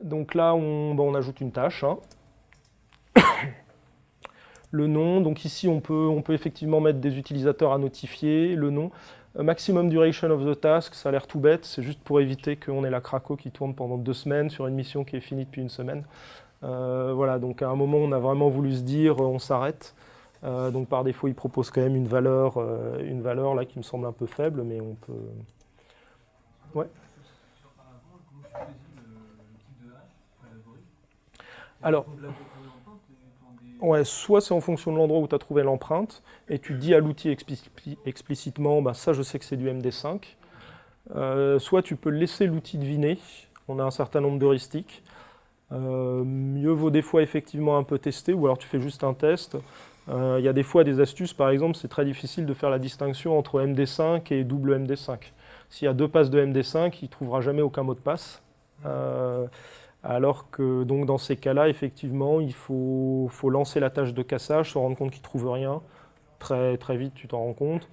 Donc là, on ajoute une tâche. Le nom, donc ici on peut effectivement mettre des utilisateurs à notifier, le nom. Maximum duration of the task, ça a l'air tout bête, c'est juste pour éviter qu'on ait la craco qui tourne pendant 2 semaines sur une mission qui est finie depuis 1 semaine. Voilà, donc à un moment on a vraiment voulu se dire on s'arrête. Donc par défaut il propose quand même une valeur là qui me semble un peu faible, mais on peut... Ouais. Alors, ouais, soit c'est en fonction de l'endroit où tu as trouvé l'empreinte, et tu dis à l'outil explicitement, ça je sais que c'est du MD5. Soit tu peux laisser l'outil deviner, on a un certain nombre d'heuristiques. Mieux vaut des fois effectivement un peu tester, ou alors tu fais juste un test. Il y a des fois des astuces, par exemple, c'est très difficile de faire la distinction entre MD5 et double MD5. S'il y a 2 passes de MD5, il ne trouvera jamais aucun mot de passe. Alors que donc dans ces cas-là, effectivement, il faut lancer la tâche de cassage, se rendre compte qu'il ne trouve rien. Très vite, tu t'en rends compte.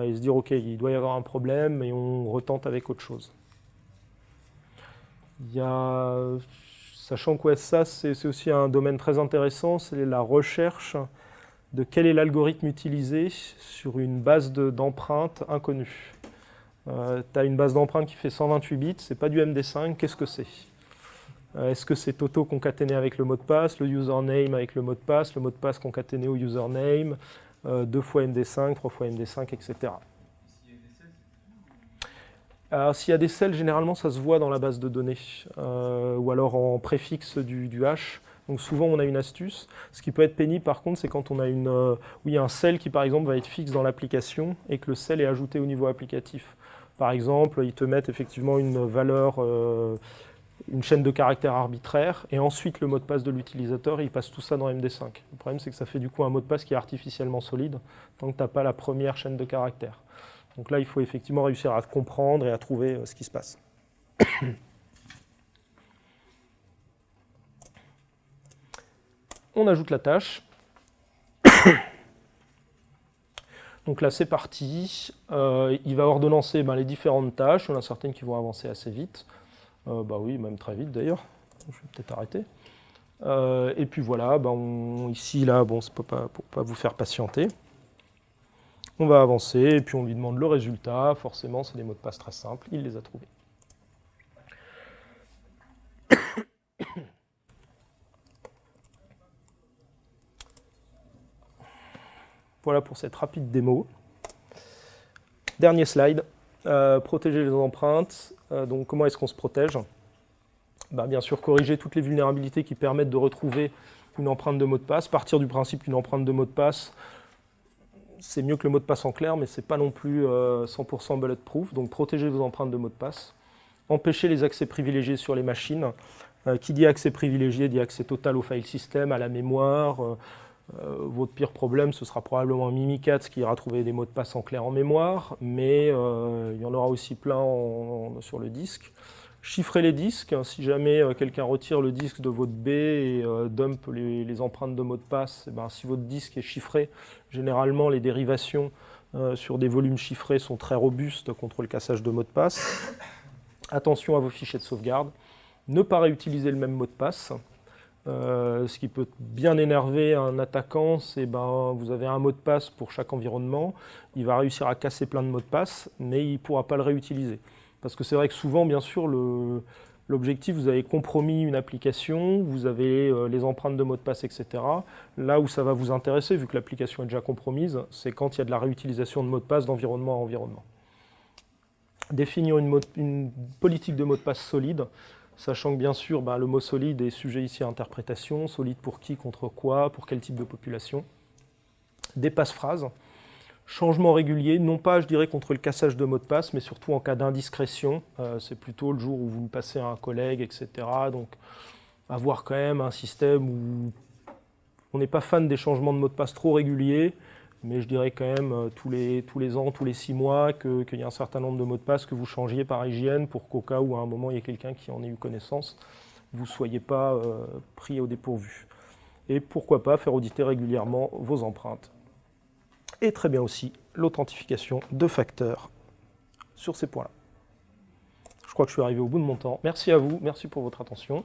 Et se dire, OK, il doit y avoir un problème, et on retente avec autre chose. Sachant que ça, c'est aussi un domaine très intéressant, c'est la recherche de quel est l'algorithme utilisé sur une base d'empreintes inconnue. Tu as une base d'empreintes qui fait 128 bits, c'est pas du MD5, qu'est-ce que c'est? Est-ce que c'est Toto concaténé avec le mot de passe, le username avec le mot de passe concaténé au username, 2 fois MD5, 3 fois MD5, etc. Alors s'il y a des cells, généralement ça se voit dans la base de données, ou alors en préfixe du hash. Donc souvent on a une astuce. Ce qui peut être pénible par contre, c'est quand on a un cell qui par exemple va être fixe dans l'application et que le cell est ajouté au niveau applicatif. Par exemple, ils te mettent effectivement une valeur, une chaîne de caractères arbitraire, et ensuite le mot de passe de l'utilisateur, il passe tout ça dans MD5. Le problème, c'est que ça fait du coup un mot de passe qui est artificiellement solide, tant que tu n'as pas la première chaîne de caractères. Donc là, il faut effectivement réussir à comprendre et à trouver ce qui se passe. On ajoute la tâche. Donc là, c'est parti. Il va ordonnancer les différentes tâches. Il y en a certaines qui vont avancer assez vite. Bah oui, même très vite d'ailleurs. Je vais peut-être arrêter. Et puis voilà, ici, là, bon, c'est pour pas vous faire patienter. On va avancer et puis on lui demande le résultat. Forcément, c'est des mots de passe très simples. Il les a trouvés. Voilà pour cette rapide démo. Dernier slide. Protéger les empreintes. Donc comment est-ce qu'on se protège ? Bien sûr, corriger toutes les vulnérabilités qui permettent de retrouver une empreinte de mot de passe. Partir du principe qu'une empreinte de mot de passe, c'est mieux que le mot de passe en clair, mais ce n'est pas non plus 100% bulletproof. Donc protéger vos empreintes de mot de passe. Empêcher les accès privilégiés sur les machines. Qui dit accès privilégié dit accès total au file system, à la mémoire. Votre pire problème, ce sera probablement Mimikatz qui ira trouver des mots de passe en clair en mémoire, mais il y en aura aussi plein sur le disque. Chiffrer les disques, si jamais quelqu'un retire le disque de votre B et dump les empreintes de mots de passe, si votre disque est chiffré, généralement les dérivations sur des volumes chiffrés sont très robustes contre le cassage de mots de passe. Attention à vos fichiers de sauvegarde. Ne pas réutiliser le même mot de passe. Ce qui peut bien énerver un attaquant, c'est vous avez un mot de passe pour chaque environnement, il va réussir à casser plein de mots de passe, mais il ne pourra pas le réutiliser. Parce que c'est vrai que souvent, bien sûr, l'objectif, vous avez compromis une application, vous avez les empreintes de mots de passe, etc. Là où ça va vous intéresser, vu que l'application est déjà compromise, c'est quand il y a de la réutilisation de mots de passe d'environnement à environnement. Définir une politique de mot de passe solide, sachant que bien sûr, le mot solide est sujet ici à interprétation. Solide pour qui, contre quoi, pour quel type de population. Des passe-phrases. Changement régulier, non pas, je dirais, contre le cassage de mots de passe, mais surtout en cas d'indiscrétion. C'est plutôt le jour où vous le passez à un collègue, etc. Donc, avoir quand même un système où on n'est pas fan des changements de mots de passe trop réguliers, mais je dirais quand même tous les ans, tous les 6 mois, qu'il y a un certain nombre de mots de passe que vous changiez par hygiène pour qu'au cas où à un moment il y ait quelqu'un qui en ait eu connaissance, vous ne soyez pas pris au dépourvu. Et pourquoi pas faire auditer régulièrement vos empreintes. Et très bien aussi l'authentification de facteurs sur ces points-là. Je crois que je suis arrivé au bout de mon temps. Merci à vous, merci pour votre attention.